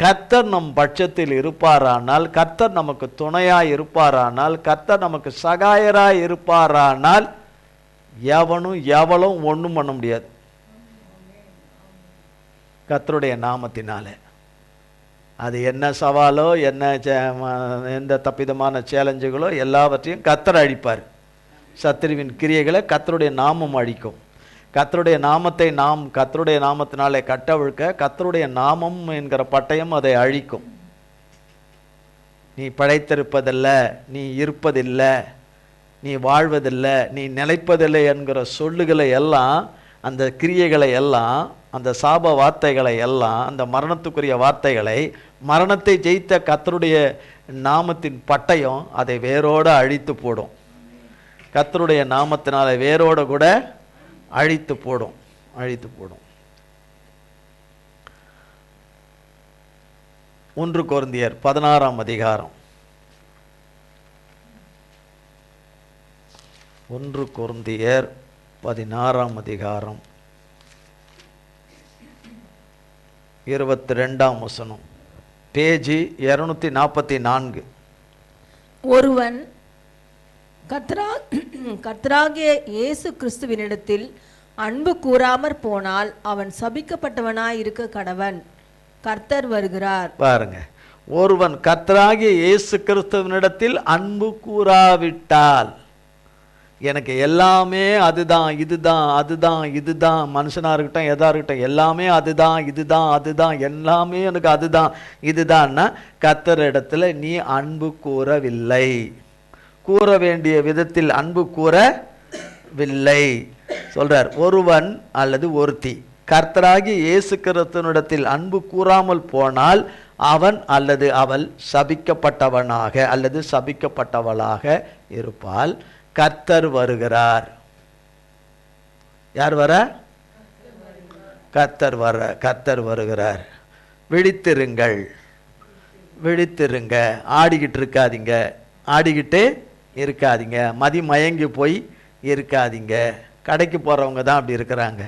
கர்த்தர் நம் பட்சத்தில் இருப்பாரானால், கர்த்தர் நமக்கு துணையாய் இருப்பாரானால், கர்த்தர் நமக்கு சகாயராய் இருப்பாரானால் எவனும் எவளும் ஒன்றும் பண்ண முடியாது. கர்த்தருடைய நாமத்தினாலே அது என்ன சவாலோ, என்ன எந்த தப்பிதமான சேலஞ்சுகளோ எல்லாவற்றையும் கர்த்தர் அழிப்பார். சத்துருவின் கிரியைகளை கர்த்தருடைய நாமம் அழிக்கும். கர்த்தருடைய நாமத்தை நாம் கர்த்தருடைய நாமத்தினாலே கட்டவிழ்க்க கர்த்தருடைய நாமம் என்கிற பட்டயம் அதை அழிக்கும். நீ படைத்திருப்பதில்லை, நீ இருப்பதில்லை, நீ வாழ்வதில்லை, நீ நிலைப்பதில்லை என்கிற சொல்லுகளை எல்லாம், அந்த கிரியைகளை எல்லாம், அந்த சாப வார்த்தைகளை எல்லாம், அந்த மரணத்துக்குரிய வார்த்தைகளை, மரணத்தை ஜெயித்த கர்த்தருடைய நாமத்தின் பட்டயம் அதை வேரோடு அழித்து போடும். கர்த்தருடைய நாமத்தினால வேரோடு கூட அழித்து போடும். 1 கொரிந்தியர் 16ஆம் அதிகாரம் 1 கொரிந்தியர் 16ஆம் அதிகாரம் 22ஆம் வசனம், பேஜ் 244. ஒருவன் கர்த்தராகிய இயேசு கிறிஸ்துவினிடத்தில் அன்பு கூறாமற் போனால் அவன் சபிக்கப்பட்டவனாய் இருக்க கடவன். கர்த்தர் வருகிறார். பாருங்க, ஒருவன் கர்த்தராகிய இயேசு கிறிஸ்துவினிடத்தில் அன்பு கூறாவிட்டால், எனக்கு எல்லாமே அதுதான் இதுதான் அதுதான் இதுதான், மனுஷனா இருக்கட்டும் எதா இருக்கட்டும் எல்லாமே அதுதான் இதுதான் அதுதான் எல்லாமே எனக்கு அதுதான் இதுதான்னா கர்த்தர் இடத்துல நீ அன்பு கூறவில்லை, கூற வேண்டிய விதத்தில் அன்பு கூறவில்லை சொல்றார். ஒருவன் அல்லது ஒருத்தி கர்த்தராகி இயேசு கிறிஸ்துவினிடத்தில் அன்பு கூறாமல் போனால் அவன் அல்லது அவள் சபிக்கப்பட்டவனாக அல்லது சபிக்கப்பட்டவளாக இருப்பாள். கர்த்தர் வருகிறார். யார் வர? கர்த்தர் வருகிறார். விழித்திருங்கள், விழித்திருங்க, ஆடிக்கிட்டு இருக்காதீங்க, ஆடிக்கிட்டு இருக்காதீங்க, மதி மயங்கி போய் இருக்காதீங்க. கடைக்கு போகிறவங்க தான் அப்படி இருக்கிறாங்க,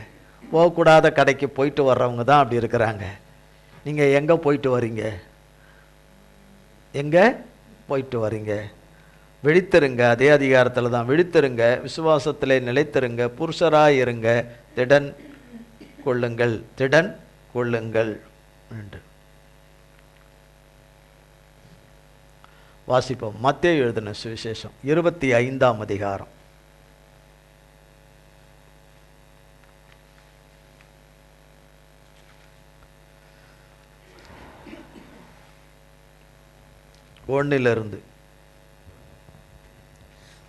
போகக்கூடாத கடைக்கு போயிட்டு வர்றவங்க தான் அப்படி இருக்கிறாங்க. நீங்கள் எங்கே போயிட்டு வரீங்க? எங்கே போயிட்டு வரீங்க? விழித்திருங்க, அதே அதிகாரத்தில் தான். விழித்திருங்க, விசுவாசத்திலே நிலைத்திருங்க, புருஷராய் இருங்க, திடன் கொள்ளுங்கள், திடன் கொள்ளுங்கள் என்று வாசிப்போம். மத்தேயு எழுதின சுவிசேஷம் 25ஆம் அதிகாரம் 1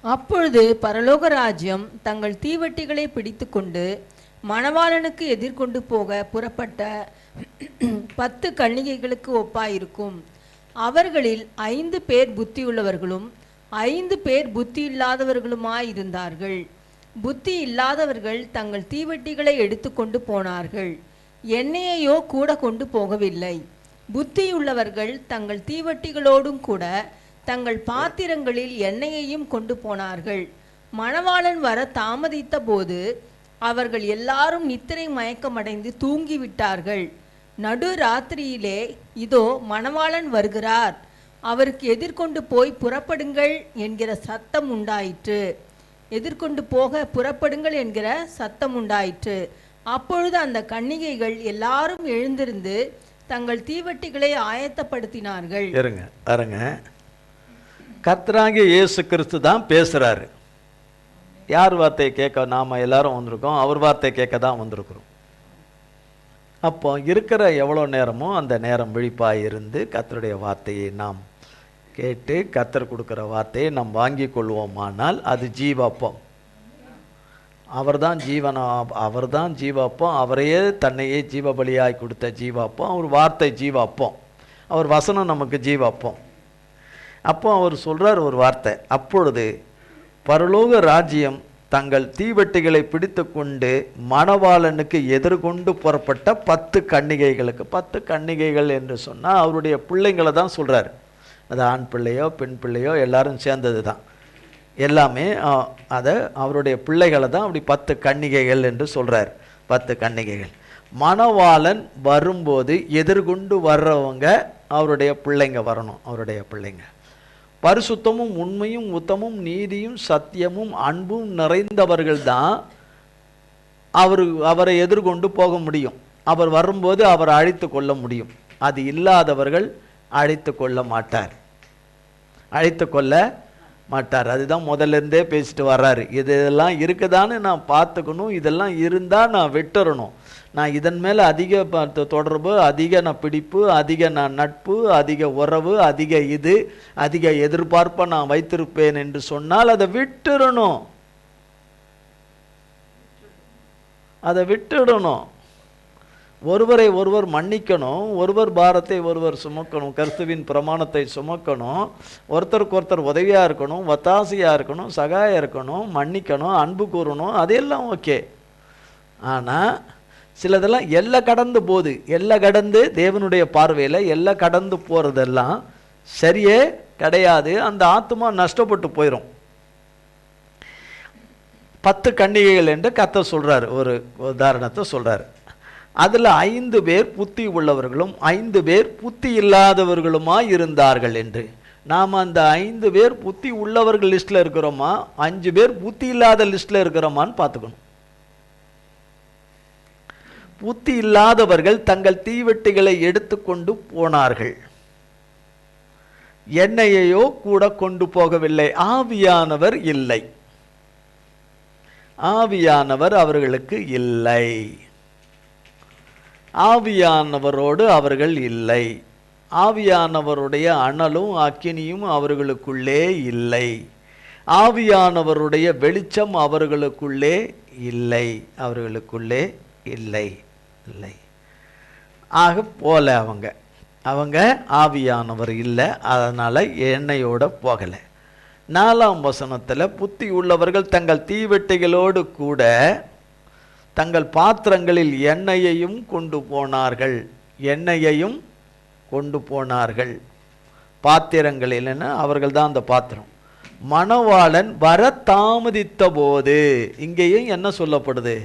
அப்பொழுது பரலோக ராஜ்யம் தங்கள் தீவட்டிகளை பிடித்து கொண்டு மணவாளனுக்கு எதிர்கொண்டு போக புறப்பட்ட 10 கன்னிகைகளுக்கு ஒப்பாயிருக்கும். அவர்களில் 5 பேர் புத்தியுள்ளவர்களும் 5 பேர் புத்தி இல்லாதவர்களுமாயிருந்தார்கள். புத்தி இல்லாதவர்கள் தங்கள் தீவட்டிகளை எடுத்துக்கொண்டு போனார்கள், எண்ணெயையோ கூட கொண்டு போகவில்லை. புத்தியுள்ளவர்கள் தங்கள் தீவட்டிகளோடும் கூட தங்கள் பாத்திரங்களில் எண்ணெயையும் கொண்டு போனார்கள். மணவாளன் வர தாமதித்த போது அவர்கள் எல்லாரும் நித்திரை மயக்கமடைந்து தூங்கிவிட்டார்கள். நடு ராத்திரியிலே இதோ மணவாளன் வருகிறார், அவருக்கு எதிர்கொண்டு போய் புறப்படுங்கள் என்கிற சத்தம் உண்டாயிற்று. எதிர்கொண்டு போக புறப்படுங்கள் என்கிற சத்தம் உண்டாயிற்று. அப்பொழுது அந்த கன்னிகைகள் எல்லாரும் எழுந்திருந்து தங்கள் தீவட்டிகளை ஆயத்தப்படுத்தினார்கள். இருங்க, கர்த்தராகிய இயேசு கிறிஸ்து தான் பேசுறாரு. யார் வார்த்தையை கேட்க நாம எல்லாரும் வந்திருக்கோம்? அவர் வார்த்தை கேட்க தான் வந்திருக்கிறோம். அப்போ இருக்கிற எவ்வளோ நேரமோ அந்த நேரம் விழிப்பாக இருந்து கர்த்தருடைய வார்த்தையை நாம் கேட்டு கர்த்தர் கொடுக்குற வார்த்தையை நாம் வாங்கி கொள்வோமானால் அது ஜீவப்பம். அவர் தான் அவர் தான் ஜீவப்பம். அவரையே தன்னையே ஜீவபலியாய் கொடுத்த ஜீவப்பம். அவர் வார்த்தை ஜீவப்பம், அவர் வசனம் நமக்கு ஜீவப்பம். அப்போ அவர் சொல்றார் ஒரு வார்த்தை, அப்பொழுது பரலோக ராஜ்யம் தங்கள் தீவட்டிகளை பிடித்து கொண்டு மணவாளனுக்கு எதிர்கொண்டு புறப்பட்ட 10 கன்னிகைகளுக்கு. 10 கன்னிகைகள் என்று சொன்னால் அவருடைய பிள்ளைங்களை தான் சொல்றாரு. அது ஆண் பிள்ளையோ பெண் பிள்ளையோ எல்லாரும் சேர்ந்தது தான், எல்லாமே அதை அவருடைய பிள்ளைகளை தான் அப்படி 10 கன்னிகைகள் என்று சொல்றார். 10 கன்னிகைகள். மணவாளன் வரும்போது எதிர்கொண்டு வர்றவங்க அவருடைய பிள்ளைங்க வரணும். அவருடைய பிள்ளைங்க பரிசுத்தமும் உண்மையும் உத்தமும் நீதியும் சத்தியமும் அன்பும் நிறைந்தவர்கள் தான் அவரை எதிர்கொண்டு போக முடியும். அவர் வரும்போது அவரை அழைத்து கொள்ள முடியும். அது இல்லாதவர்கள் அழைத்து கொள்ள மாட்டார், அழைத்து கொள்ள மாட்டார். அதுதான் முதல்ல இருந்தே பேசிட்டு வர்றாரு. இதெல்லாம் இருக்குதான்னு நான் பார்த்துக்கணும், இதெல்லாம் இருந்தால் நான் விட்டுறணும், நான் இதன் மேலே அதிக தொடர்பு, அதிக நான் பிடிப்பு, அதிக நான் நட்பு, அதிக உறவு, அதிக எதிர்பார்ப்பை நான் வைத்திருப்பேன் என்று சொன்னால் அதை விட்டுறணும், அதை விட்டுடணும். ஒருவரை ஒருவர் மன்னிக்கணும், ஒருவர் பாரத்தை ஒருவர் சுமக்கணும், கிறிஸ்துவின் பிரமாணத்தை சுமக்கணும், ஒருத்தருக்கு ஒருத்தர் உதவியாக இருக்கணும், ஒத்தாசையாக இருக்கணும், சகாயம் இருக்கணும், மன்னிக்கணும், அன்பு கூறணும், அதெல்லாம் ஓகே. ஆனால் சிலதெல்லாம் எல்லாம் கடந்து போகுது. எல்லாம் கடந்து தேவனுடைய பார்வையில் எல்லாம் கடந்து போகிறதெல்லாம் சரியே கிடையாது. அந்த ஆத்மா நஷ்டப்பட்டு போயிடும். 10 கன்னிகைகள் என்று கர்த்தர் சொல்றார். ஒரு உதாரணத்தை சொல்றார். அதில் 5 பேர் புத்தி உள்ளவர்களும் 5 பேர் புத்தி இல்லாதவர்களுமாய் இருந்தார்கள் என்று. நாம் அந்த 5 பேர் புத்தி உள்ளவர்கள் லிஸ்ட்டில் இருக்கிறோமா, 5 பேர் புத்தி இல்லாத லிஸ்ட்டில் இருக்கிறோமான்னு பார்த்துக்கணும். புத்தி இல்லாதவர்கள் தங்கள் தீவெட்டிகளை எடுத்துக்கொண்டு போனார்கள், எண்ணெயையோ கூட கொண்டு போகவில்லை. ஆவியானவர் இல்லை, ஆவியானவர் அவர்களுக்கு இல்லை, ஆவியானவரோடு அவர்கள் இல்லை. ஆவியானவருடைய அனலும் அக்கினியும் அவர்களுக்குள்ளே இல்லை, ஆவியானவருடைய வெளிச்சம் அவர்களுக்குள்ளே இல்லை, அவர்களுக்குள்ளே இல்லை இல்லை. ஆக போல அவங்க ஆவியானவர் இல்லை, அதனால் எண்ணெயோட போகலை. 4ஆம் வசனத்தில் புத்தி உள்ளவர்கள் தங்கள் தீவெட்டிகளோடு கூட தங்கள் பாத்திரங்களில் எண்ணெயையும் கொண்டு போனார்கள், எண்ணெயையும் கொண்டு போனார்கள். பாத்திரங்களில் அவர்கள் தான் அந்த பாத்திரம். மணவாளன் வர தாமதித்த போது, இங்கேயும் என்ன சொல்லப்படுது,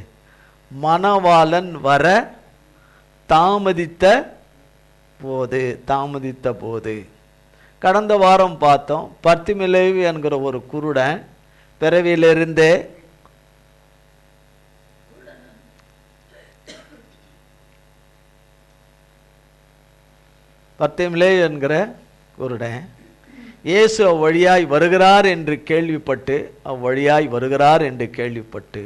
மணவாளன் வர தாமதித்த போது, தாமதித்த போது. கடந்த வாரம் பார்த்தோம், பர்த்திமிலேயு என்கிற ஒரு குருடன் பிறவியிலிருந்தே பர்த்திமிலேயு என்கிற குருடன் இயேசு அவ்வழியாய் வருகிறார் என்று கேள்விப்பட்டு, அவ்வழியாய் வருகிறார் என்று கேள்விப்பட்டு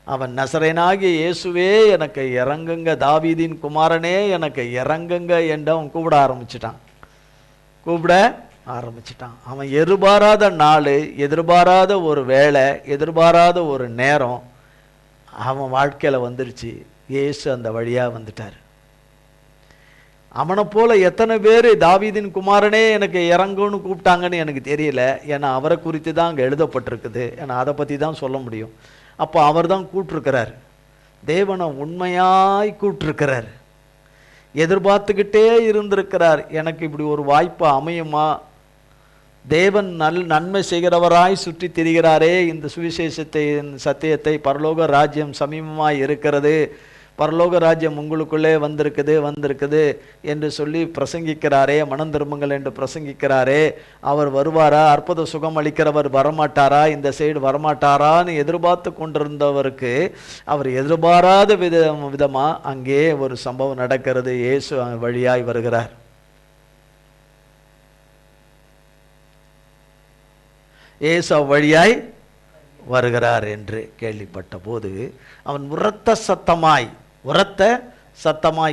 அவன் நசரேனாகிய இயேசுவே எனக்கு இறங்குங்க, தாவீதின் குமாரனே எனக்கு இறங்குங்க என்று அவன் கூப்பிட ஆரம்பிச்சிட்டான். அவன் எதிர்பாராத நாள், எதிர்பாராத ஒரு வேலை, எதிர்பாராத ஒரு நேரம் அவன் வாழ்க்கையில் வந்துருச்சு. இயேசு அந்த வழியாக வந்துட்டார். அவனை போல எத்தனை பேர் தாவீதின் குமாரனே எனக்கு இறங்குன்னு கூப்பிட்டாங்கன்னு எனக்கு தெரியல. ஏன்னா அவரை குறித்து தான் அங்கே எழுதப்பட்டிருக்குது. ஏன்னா அதை பற்றி தான் சொல்ல முடியும். அப்போ அவர் தான் கூப்பிட்ருக்கிறார், தேவனை உண்மையாய் கூப்பிட்ருக்கிறார், எதிர்பார்த்துக்கிட்டே இருந்திருக்கிறார். எனக்கு இப்படி ஒரு வாய்ப்பு அமையுமா, தேவன் நன்மை செய்கிறவராய் சுற்றி திரிகிறாரே, இந்த சுவிசேஷத்தை சத்தியத்தை, பரலோக ராஜ்யம் சமீபமாய் இருக்கிறது, பரலோக ராஜ்யம் உங்களுக்குள்ளே வந்திருக்குது என்று சொல்லி பிரசங்கிக்கிறாரே, மனம் திரும்புங்கள் என்று பிரசங்கிக்கிறாரே, அவர் வருவாரா, அற்புத சுகம் அளிக்கிறவர் வரமாட்டாரா, இந்த சைடு வரமாட்டாரான்னு எதிர்பார்த்து கொண்டிருந்தவருக்கு அவர் எதிர்பாராத விதமாக அங்கே ஒரு சம்பவம் நடக்கிறது. இயேசு வழியாய் வருகிறார். இயேசு வழியாய் வருகிறார் என்று கேள்விப்பட்ட போது அவன் உரத்த சத்தமாய்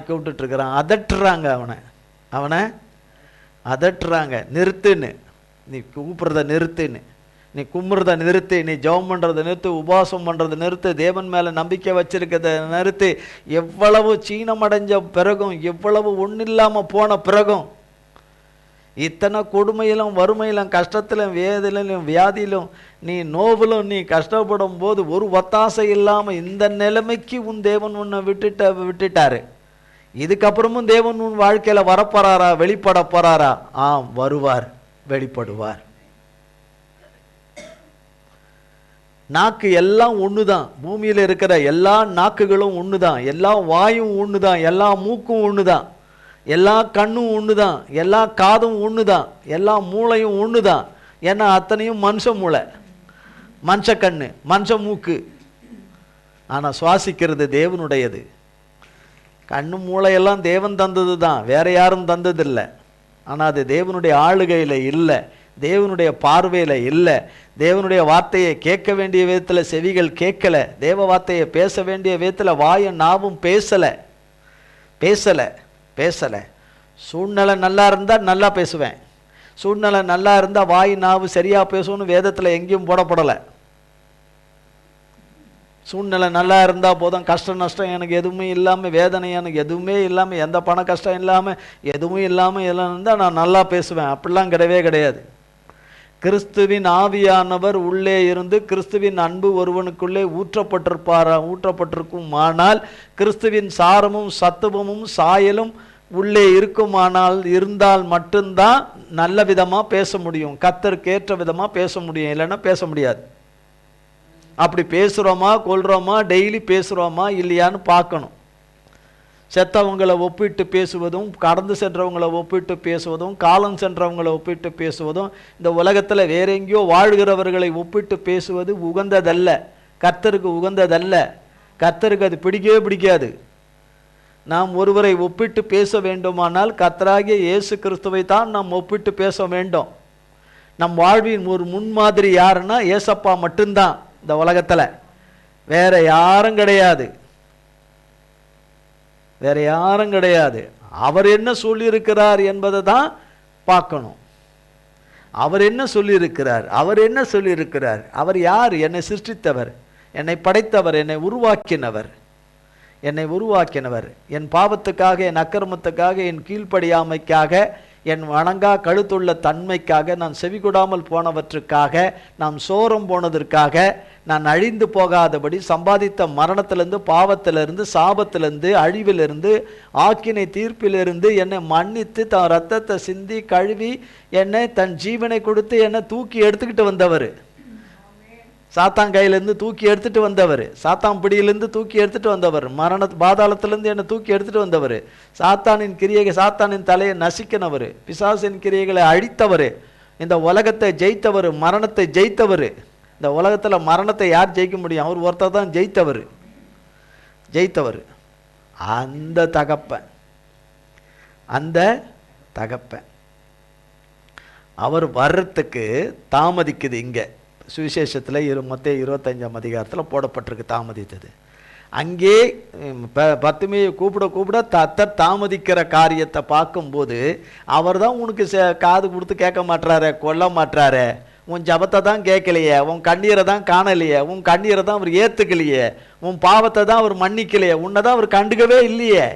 கூப்பிட்டு இருக்கிறான். அவனை அதட்டுறாங்க, நிறுத்துன்னு, நீ கூப்பிட்றத நிறுத்துன்னு, நீ கும்பிட்றத நிறுத்து, நீ ஜெபம் பண்ணுறதை நிறுத்து, உபாசம் பண்ணுறதை நிறுத்து, தேவன் மேலே நம்பிக்கை வச்சிருக்கிறத நிறுத்து. எவ்வளவு சீனமடைஞ்ச பிறகும், எவ்வளவு ஒன்றும் இல்லாமல் போன பிறகும், இத்தனை கொடுமையிலும் வறுமையிலும் கஷ்டத்திலும் வேதிலும் வியாதியிலும் நீ நோவிலும் நீ கஷ்டப்படும் போது ஒரு ஒத்தாசை இல்லாமல் இந்த நிலைமைக்கு உன் தேவன் உன்னை விட்டுட்டாரு. இதுக்கப்புறமும் தேவன் உன் வாழ்க்கையில் வரப்போறாரா, வெளிப்பட போறாரா? ஆம், வருவார், வெளிப்படுவார். நாக்கு எல்லாம் ஒன்று தான், பூமியில் இருக்கிற எல்லா நாக்குகளும் ஒன்று தான், எல்லா வாயும் ஒன்று தான், எல்லா மூக்கும் ஒன்று தான், எல்லா கண்ணும் ஒன்று தான், எல்லா காதும் ஒன்று தான், எல்லா மூளையும் ஒன்று தான். ஏன்னா அத்தனையும் மனுஷ மூளை, மனுஷ கண்ணு, மனுஷ மூக்கு. ஆனால் சுவாசிக்கிறது தேவனுடையது. கண்ணு மூளையெல்லாம் தேவன் தந்தது தான், வேற யாரும் தந்ததில்லை. ஆனால் அது தேவனுடைய ஆளுகையில் இல்லை, தேவனுடைய பார்வையில் இல்லை. தேவனுடைய வார்த்தையை கேட்க வேண்டிய விதத்தில் செவிகள் கேட்கலை, தேவ வார்த்தையை பேச வேண்டிய விதத்தில் வாயும் நாவும் பேசலை. சூழ்நிலை நல்லா இருந்தால் நல்லா பேசுவேன், சூழ்நிலை நல்லா இருந்தால் வாய் நாவு சரியாக பேசணும்னு வேதத்தில் எங்கேயும் போடப்படலை. சூழ்நிலை நல்லா இருந்தால் போதும், கஷ்டம் நஷ்டம் எனக்கு எதுவுமே இல்லாமல், வேதனை எனக்கு எதுவுமே இல்லாமல், எந்த பண கஷ்டம் இல்லாமல், எதுவும் இல்லாமல் எல்லாம் இருந்தால் நான் நல்லா பேசுவேன். அப்படிலாம் கிடையவே கிடையாது. கிறிஸ்துவின் ஆவியானவர் உள்ளே இருந்து கிறிஸ்துவின் அன்பு ஒருவனுக்குள்ளே ஊற்றப்பட்டிருக்குமானால், கிறிஸ்துவின் சாரமும் சத்துவமும் சாயலும் உள்ளே இருந்தால் மட்டும்தான் நல்ல விதமாக பேச முடியும், கர்த்தருக்கு ஏற்ற விதமாக பேச முடியும், இல்லைன்னா பேச முடியாது. அப்படி பேசுகிறோமா கொள்கிறோமா, டெய்லி பேசுகிறோமா இல்லையான்னு பார்க்கணும். செத்தவங்களை ஒப்பிட்டு பேசுவதும், கடந்து சென்றவங்களை ஒப்பிட்டு பேசுவதும், காலம் சென்றவங்களை ஒப்பிட்டு பேசுவதும், இந்த உலகத்தில் வேற எங்கேயோ வாழ்கிறவர்களை ஒப்பிட்டு பேசுவது உகந்ததல்ல, கர்த்தருக்கு உகந்ததல்ல. கர்த்தருக்கு அது பிடிக்கவே பிடிக்காது. நாம் ஒருவரை ஒப்பிட்டு பேச வேண்டுமானால் கர்த்தராகிய இயேசு கிறிஸ்துவை தான் நாம் ஒப்பிட்டு பேச வேண்டும். நம் வாழ்வின் ஒரு முன்மாதிரி யாருன்னா ஏசப்பா மட்டும்தான் இந்த உலகத்தில், வேற யாரும் கிடையாது, வேற யாரும் கிடையாது. அவர் என்ன சொல்லியிருக்கிறார் என்பதை தான் பார்க்கணும். அவர் என்ன சொல்லியிருக்கிறார், அவர் என்ன சொல்லியிருக்கிறார், அவர் யார்? என்னை சிருஷ்டித்தவர், என்னை படைத்தவர், என்னை உருவாக்கினவர், என்னை உருவாக்கினவர். என் பாவத்துக்காக, என் அக்கிரமத்துக்காக, என் கீழ்ப்படியாமைக்காக, என் வணங்கா கழுத்துள்ள தன்மைக்காக, நான் செவிகொடாமல் போனவற்றுக்காக, நான் சோரம் போனதற்காக, நான் அழிந்து போகாதபடி சம்பாதித்த மரணத்திலிருந்து, பாவத்திலிருந்து, சாபத்திலிருந்து, அழிவிலிருந்து, ஆக்கினை தீர்ப்பிலிருந்து என்னை மன்னித்து தன் ரத்தத்தை சிந்தி கழுவி என்னை தன் ஜீவனை கொடுத்து என்னை தூக்கி எடுத்துக்கிட்டு வந்தவர். சாத்தான் கையிலேருந்து தூக்கி எடுத்துட்டு வந்தவர், சாத்தான் பிடியிலேருந்து தூக்கி எடுத்துட்டு வந்தவர், மரண பாதாளத்திலேருந்து என்னை தூக்கி எடுத்துட்டு வந்தவர், சாத்தானின் கிரியைகளை, சாத்தானின் தலையை நசிக்கினவர், பிசாசின் கிரியைகளை அழித்தவர், இந்த உலகத்தை ஜெயித்தவர், மரணத்தை ஜெயித்தவர். இந்த உலகத்தில் மரணத்தை யார் ஜெயிக்க முடியும்? அவர் ஒருத்தர் தான் ஜெயித்தவர். அந்த தகப்பன், அந்த தகப்பன் அவர் வர்றதுக்கு தாமதிக்குது. இங்கே சுவிசேஷத்தில் மத்தேயு 25ஆம் அதிகாரத்தில் போடப்பட்டிருக்கு தாமதித்தது. அங்கே பத்துமையை கூப்பிட தத்தர் தாமதிக்கிற காரியத்தை பார்க்கும்போது அவர் தான் உனக்கு காது கொடுத்து கேட்க மாட்டுறாரு, கொல்ல மாட்டுறாரு, உன் ஜபத்தை தான் கேட்கலையே, உன் கண்ணீரை தான் காணலையே, உன் கண்ணீரை தான் அவர் ஏற்றுக்கலையே, உன் பாவத்தை தான் அவர் மன்னிக்கலையே, உன்னை தான் அவர் கண்டுக்கவே இல்லையே.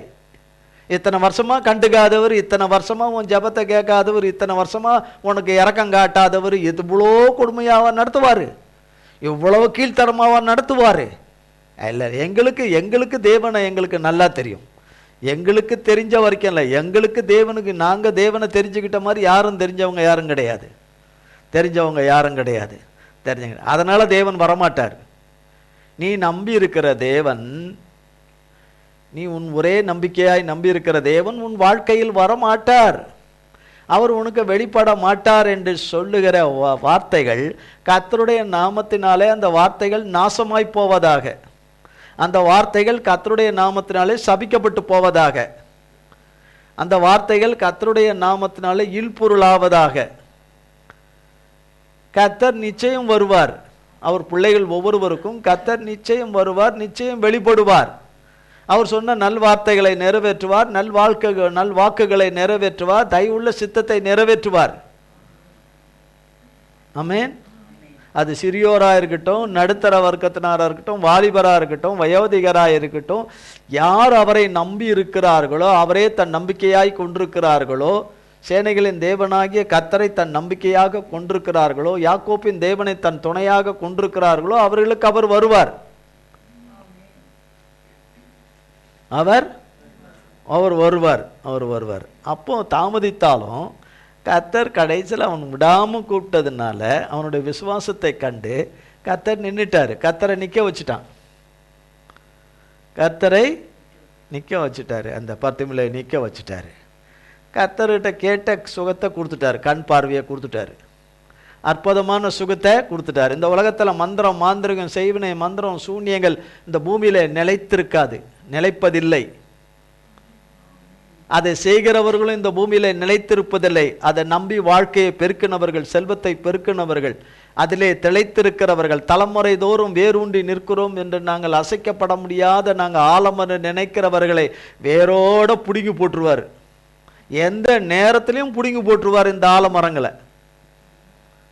இத்தனை வருஷமாக கண்டுக்காதவர், இத்தனை வருஷமாக உன் ஜபத்தை கேட்காதவர், இத்தனை வருஷமாக உனக்கு இறக்கம் காட்டாதவர் இவ்வளோ கொடுமையாக நடத்துவார், இவ்வளோ கீழ்த்தரமாக நடத்துவார். இல்லை, எங்களுக்கு தேவனை எங்களுக்கு நல்லா தெரியும். எங்களுக்கு தெரிஞ்ச வரைக்கும் இல்லை, எங்களுக்கு தேவனுக்கு, நாங்கள் தேவனை தெரிஞ்சுக்கிட்ட மாதிரி யாரும் தெரிஞ்சவங்க யாரும் கிடையாது, தெரிஞ்சவங்க. அதனால் தேவன் வரமாட்டார். நீ நம்பி இருக்கிற தேவன், நீ உன் ஒரே நம்பிக்கையாய் நம்பி இருக்கிற தேவன் உன் வாழ்க்கையில் வரமாட்டார், அவர் உனக்கு வெளிப்பட மாட்டார் என்று சொல்லுகிற வார்த்தைகள் கர்த்தருடைய நாமத்தினாலே அந்த வார்த்தைகள் நாசமாய் போவதாக, அந்த வார்த்தைகள் கர்த்தருடைய நாமத்தினாலே சபிக்கப்பட்டு போவதாக, அந்த வார்த்தைகள் கர்த்தருடைய நாமத்தினாலே இல்பொருளாவதாக. கர்த்தர் நிச்சயம் வருவார், அவர் பிள்ளைகள் ஒவ்வொருவருக்கும் கர்த்தர் நிச்சயம் வருவார், நிச்சயம் வெளிப்படுவார். அவர் சொன்ன நல்வார்த்தைகளை நிறைவேற்றுவார், நல்வாக்குகளை நிறைவேற்றுவார், தயவுள்ள சித்தத்தை நிறைவேற்றுவார். ஆமென். அது சிறியோராக இருக்கட்டும், நடுத்தர வர்க்கத்தினராக இருக்கட்டும், வாலிபராக இருக்கட்டும், வயோதிகராக இருக்கட்டும், யார் அவரை நம்பி இருக்கிறார்களோ, அவரே தன் நம்பிக்கையாய் கொண்டிருக்கிறார்களோ, சேனைகளின் தேவனாகிய கர்த்தரை தன் நம்பிக்கையாக கொண்டிருக்கிறார்களோ, யாக்கோப்பின் தேவனை தன் துணையாக கொண்டிருக்கிறார்களோ, அவர்களுக்கு அவர் வருவார். அவர் வருவார். அப்போ தாமதித்தாலும் கர்த்தர் கடைசியில் அவன் விடாமல் கூப்பிட்டதுனால அவனுடைய விசுவாசத்தை கண்டு கர்த்தர் நின்றுட்டார். கர்த்தரை நிற்க வச்சுட்டாரு, அந்த பத்துமிலை நிற்க வச்சுட்டாரு. கர்த்தர்கிட்ட கேட்ட சுகத்தை கொடுத்துட்டாரு, கண் பார்வையை கொடுத்துட்டாரு, அற்புதமான சுகத்தை கொடுத்துட்டார். இந்த உலகத்தில் மந்திரம், மாந்திரிகம், செய்வினை, மந்திரம், சூன்யங்கள் இந்த பூமியில் நிலைப்பதில்லை. அதை செய்கிறவர்களும் இந்த பூமியில் நிலைத்திருப்பதில்லை. அதை நம்பி வாழ்க்கையை பெருக்கினவர்கள், செல்வத்தை பெருக்கினவர்கள், அதிலே திளைத்திருக்கிறவர்கள், தலைமுறை தோறும் வேரூன்றி நிற்கிறோம் என்று நாங்கள் அசைக்கப்பட முடியாத நாங்கள் ஆலமர நினைக்கிறவர்களை வேரோட பிடுங்கி போட்டுருவார். எந்த நேரத்திலையும் பிடுங்கி போட்டுருவார் இந்த ஆலமரங்களை.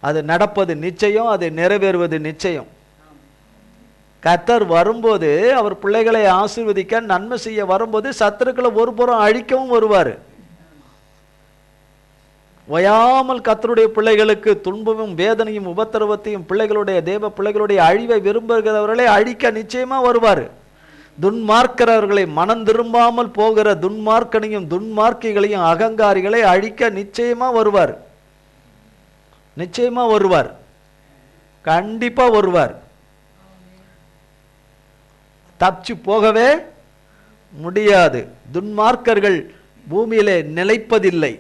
அது நடப்பது நிச்சயம், அது நிறைவேறுவது நிச்சயம். கர்த்தர் வரும்போது, அவர் பிள்ளைகளை ஆசீர்வதிக்க நன்மை செய்ய வரும்போது சத்துருக்களை ஒரு புறம் அழிக்கவும் வருவார். ஓயாமல் கர்த்தருடைய பிள்ளைகளுக்கு துன்பமும் வேதனையும் உபத்திரவத்தையும் பிள்ளைகளுடைய அழிவை விரும்புகிறவர்களை அழிக்க நிச்சயமா வருவார். துன்மார்க்கிறவர்களை, மனம் திரும்பாமல் போகிற துன்மார்க்கனையும் துன்மார்க்கிகளையும் அகங்காரிகளை அழிக்க நிச்சயமா வருவார். கண்டிப்பா வருவார். தப்பிச்சு போகவே முடியாது. துன்மார்க்கர்கள் பூமியிலே நிலைப்பதில்லை.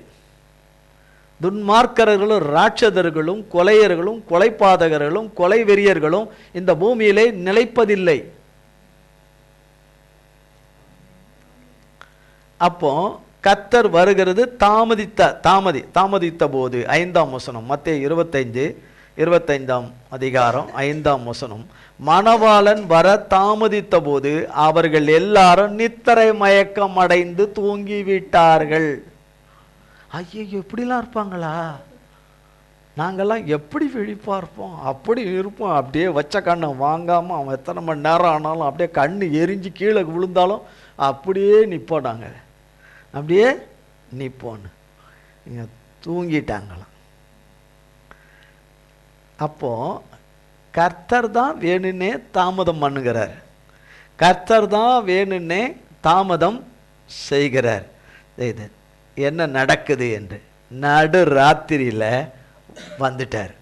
துன்மார்க்கர்களும் ராட்சதர்களும் கொலையர்களும் கொலைபாதகர்களும் கொலை வெறியர்களும் இந்த பூமியிலே நிலைப்பதில்லை. அப்போ கர்த்தர் வருகிறது தாமதித்த போது 5ஆம் வசனம், மத்தேயு 25 அதிகாரம் 5ஆம் வசனம், மணவாளன் வர தாமதித்த போது அவர்கள் எல்லாரும் நித்திரை மயக்கம் அடைந்து தூங்கிவிட்டார்கள். ஐயோ, இப்படிலாம் இருப்பாங்களா? நாங்கள்லாம் எப்படி விழிப்பா இருப்போம்? அப்படி இருப்போம். அப்படியே வச்ச கண்ணை வாங்காமல் அவன் எத்தனை மணி நேரம் ஆனாலும் அப்படியே கண்ணு எரிஞ்சு கீழே விழுந்தாலும் அப்படியே நிற்போம். நாங்கள் அப்படியே நிற்போன்னு இங்கே தூங்கிட்டாங்களாம். அப்போ கர்த்தர் தான் வேணுன்னே தாமதம் பண்ணுகிறார். கர்த்தர் தான் வேணுன்னே தாமதம் செய்கிறார். இது என்ன நடக்குது என்று நடு ராத்திரியில் வந்துட்டார்.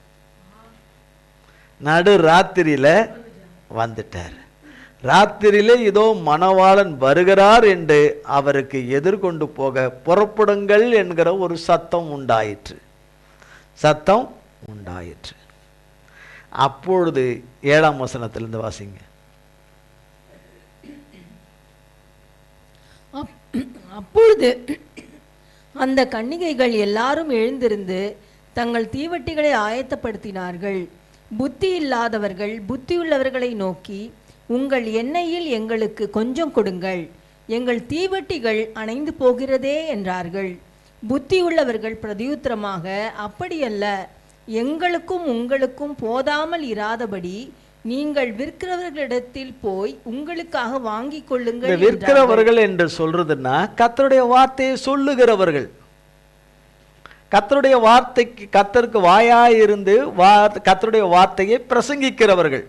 நடு ராத்திரியில் வந்துட்டார். ராத்திரியிலே இதோ மணவாளன் வருகிறார் என்று அவருக்கு எதிர்கொண்டு போக புறப்படுங்கள் என்கிற ஒரு சத்தம் உண்டாயிற்று. அப்பொழுது 7ஆம் வசனத்திலிருந்து வாசிங்க. அப்பொழுது அந்த கன்னிகைகள் எல்லாரும் எழுந்திருந்து தங்கள் தீவட்டிகளை ஆயத்தப்படுத்தினார்கள். புத்தி இல்லாதவர்கள் புத்தியுள்ளவர்களை நோக்கி, உங்கள் எண்ணெயில் எங்களுக்கு கொஞ்சம் கொடுங்கள், எங்கள் தீவட்டிகள் அணைந்து போகிறதே என்றார்கள். புத்தியுள்ளவர்கள் பிரதியுத்தரமாக, அப்படியல்ல, எங்களுக்கும் உங்களுக்கும் போதாமல் இராதபடி நீங்கள் விற்கிறவர்களிடத்தில் போய் உங்களுக்காக வாங்கிக் கொள்ளுங்கள். விற்கிறவர்கள் என்று சொல்றதுன்னா கர்த்தருடைய வார்த்தையை சொல்லுகிறவர்கள், கர்த்தருடைய வார்த்தைக்கு கர்த்தருக்கு வாயாயிருந்து கர்த்தருடைய வார்த்தையை பிரசங்கிக்கிறவர்கள்,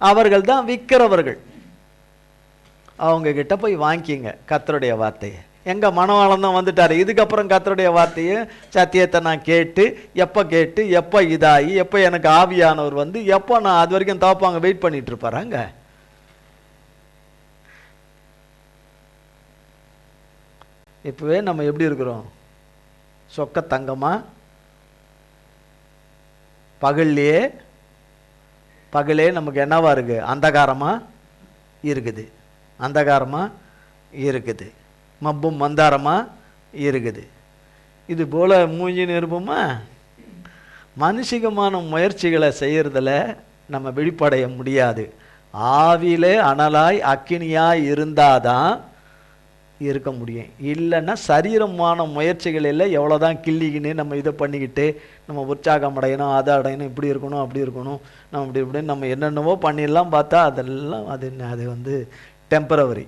அவர்கள் தான் விற்கிறவர்கள். அவங்க கிட்ட போய் வாங்கிக்கிங்க கர்த்தருடைய வார்த்தையை. எங்க மணவாளன் தான் வந்துட்டாரு. இதுக்கப்புறம் கர்த்தருடைய வார்த்தையை சத்தியத்தை நான் கேட்டு எப்போ இதாகி எப்போ எனக்கு ஆவியானவர் வந்து எப்போ நான் அது வரைக்கும் தாப்பாங்க வெயிட் பண்ணிட்டு இருப்பாராங்க. இப்பவே நம்ம எப்படி இருக்கிறோம்? சொக்க தங்கமா? பகலே நமக்கு என்னவா இருக்கு? அந்தகாரமா இருக்குது. மப்பும் மந்தாரமா இருக்குது. இது போல மூஞ்சின்னு இருப்போமா? மனுஷிகமான முயற்சிகளை செய்யறதுல நம்ம வெளிப்படைய முடியாது. ஆவிலே அனலாய் அக்கினியாய் இருந்தாதான் இருக்க முடியும். இல்லைன்னா சரீரமான முயற்சிகள் இல்லை. எவ்வளோதான் கிள்ளிக்கின்னு நம்ம இதை பண்ணிக்கிட்டு நம்ம உற்சாகம் அடையணும், அதை அடையணும், இப்படி இருக்கணும், அப்படி இருக்கணும், நம்ம இப்படின்னு நம்ம என்னென்னவோ பண்ணிடலாம். பார்த்தா அதெல்லாம் அது வந்து டெம்பரவரி.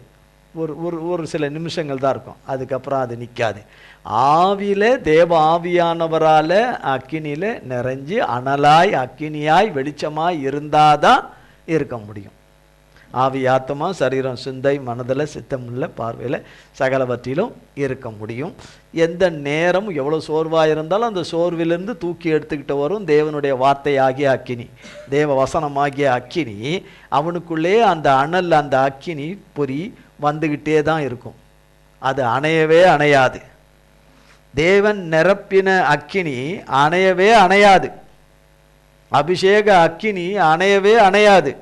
ஒரு சில நிமிஷங்கள் தான் இருக்கும். அதுக்கப்புறம் அது நிற்காது. ஆவியில தேவ ஆவியானவரால் அக்கினியில் நிறைஞ்சு அனலாய் அக்கினியாய் வெளிச்சமாய் இருந்தாதான் இருக்க முடியும். ஆவி ஆத்மா சரீரம் சிந்தை மனதில் சித்தமுள்ள பார்வையில் சகலவற்றிலும் இருக்க முடியும். எந்த நேரம் எவ்வளோ சோர்வாக இருந்தாலும் அந்த சோர்விலிருந்து தூக்கி எடுத்துக்கிட்டு வரும் தேவனுடைய வார்த்தையாகிய அக்கினி, தேவ வசனமாகிய அக்கினி. அவனுக்குள்ளே அந்த அனல், அந்த அக்கினி பொறி வந்துக்கிட்டே தான் இருக்கும். அது அணையவே அணையாது. தேவன் நிரப்பின அக்கினி அணையவே அணையாது. அபிஷேக அக்கினி அணையவே அணையாது.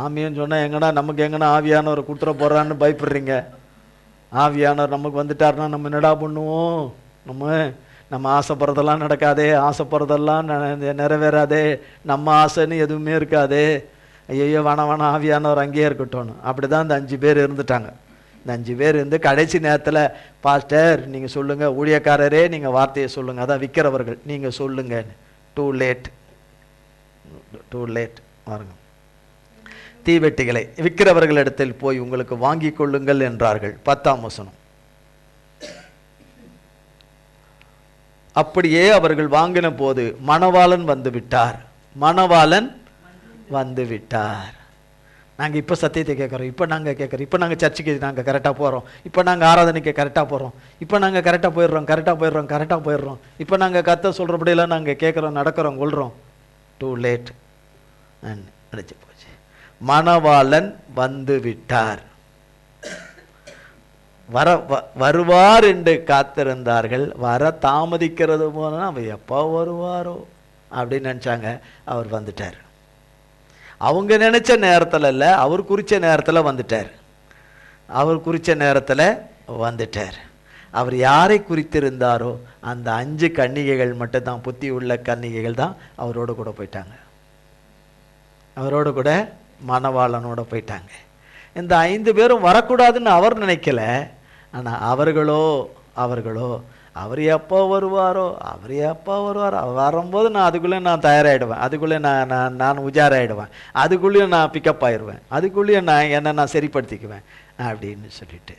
ஆமின்னு சொன்னால் எங்கன்னா நமக்கு எங்கன்னா ஆவியானவர் கொடுத்துட போகிறான்னு பயப்படுறீங்க. ஆவியானவர் நமக்கு வந்துட்டார்னா நம்ம என்னடா பண்ணுவோம்? நம்ம ஆசைப்படுறதெல்லாம் நடக்காதே, ஆசைப்படுறதெல்லாம் நிறைவேறாதே, நம்ம ஆசைன்னு எதுவுமே இருக்காதே. ஐயோ வேணாம் ஆவியானவர் அங்கேயே இருக்கட்டும்னு. அப்படி தான் இந்த 5 பேர் இருந்துட்டாங்க. இந்த 5 பேர் இருந்து கடைசி நேரத்தில், பாஸ்டர் நீங்கள் சொல்லுங்கள், ஊழியக்காரரே நீங்கள் வார்த்தையை சொல்லுங்கள், அதான் விற்கிறவர்கள் நீங்கள் சொல்லுங்க. டூ லேட் பாருங்க. தீவெட்டிகளை விற்கிறவர்களிடத்தில் போய் உங்களுக்கு வாங்கி கொள்ளுங்கள் என்றார்கள். 10ஆம் வசனம். அப்படியே அவர்கள் வாங்கின போது மணவாளன் வந்து விட்டார். நாங்கள் இப்போ சத்தியத்தை கேட்குறோம், இப்போ நாங்கள் கேட்குறோம், இப்போ நாங்கள் சர்ச்சுக்கு நாங்கள் கரெக்டாக போகிறோம், இப்போ நாங்கள் ஆராதனைக்கு கரெக்டாக போகிறோம், இப்போ நாங்கள் கரெக்டாக போயிடுறோம், இப்போ நாங்கள் கர்த்தர் சொல்கிறபடியெல்லாம் நாங்கள் கேட்குறோம், நடக்கிறோம், கொள்கிறோம். டூ லேட் அடிச்சு போச்சு. மணவாளன் வந்து விட்டார். வருவார் என்று காத்திருந்தார்கள். வர தாமதிக்கிறது போனா அவர் எப்போ வருவாரோ அப்படின்னு நினச்சாங்க. அவர் வந்துட்டார். அவங்க நினைச்ச நேரத்தில் இல்லை, அவர் குறித்த நேரத்தில் வந்துட்டார். அவர் குறித்த நேரத்தில் வந்துட்டார். அவர் யாரை குறித்திருந்தாரோ அந்த 5 கன்னிகைகள் மட்டும்தான், புத்தி உள்ள கன்னிகைகள் தான் அவரோடு கூட போயிட்டாங்க. அவரோடு கூட மணவாளனோட போயிட்டாங்க. இந்த 5 பேரும் வரக்கூடாதுன்னு அவர் நினைக்கல. ஆனால் அவர்களோ அவர் எப்போ வருவாரோ, அவர் வரும்போது நான் அதுக்குள்ளே நான் தயாராகிடுவேன், அதுக்குள்ளே நான் உஜாராயிடுவேன், அதுக்குள்ளேயே நான் பிக்கப் ஆயிடுவேன், அதுக்குள்ளேயே நான் சரிப்படுத்திக்குவேன் அப்படின்னு சொல்லிட்டு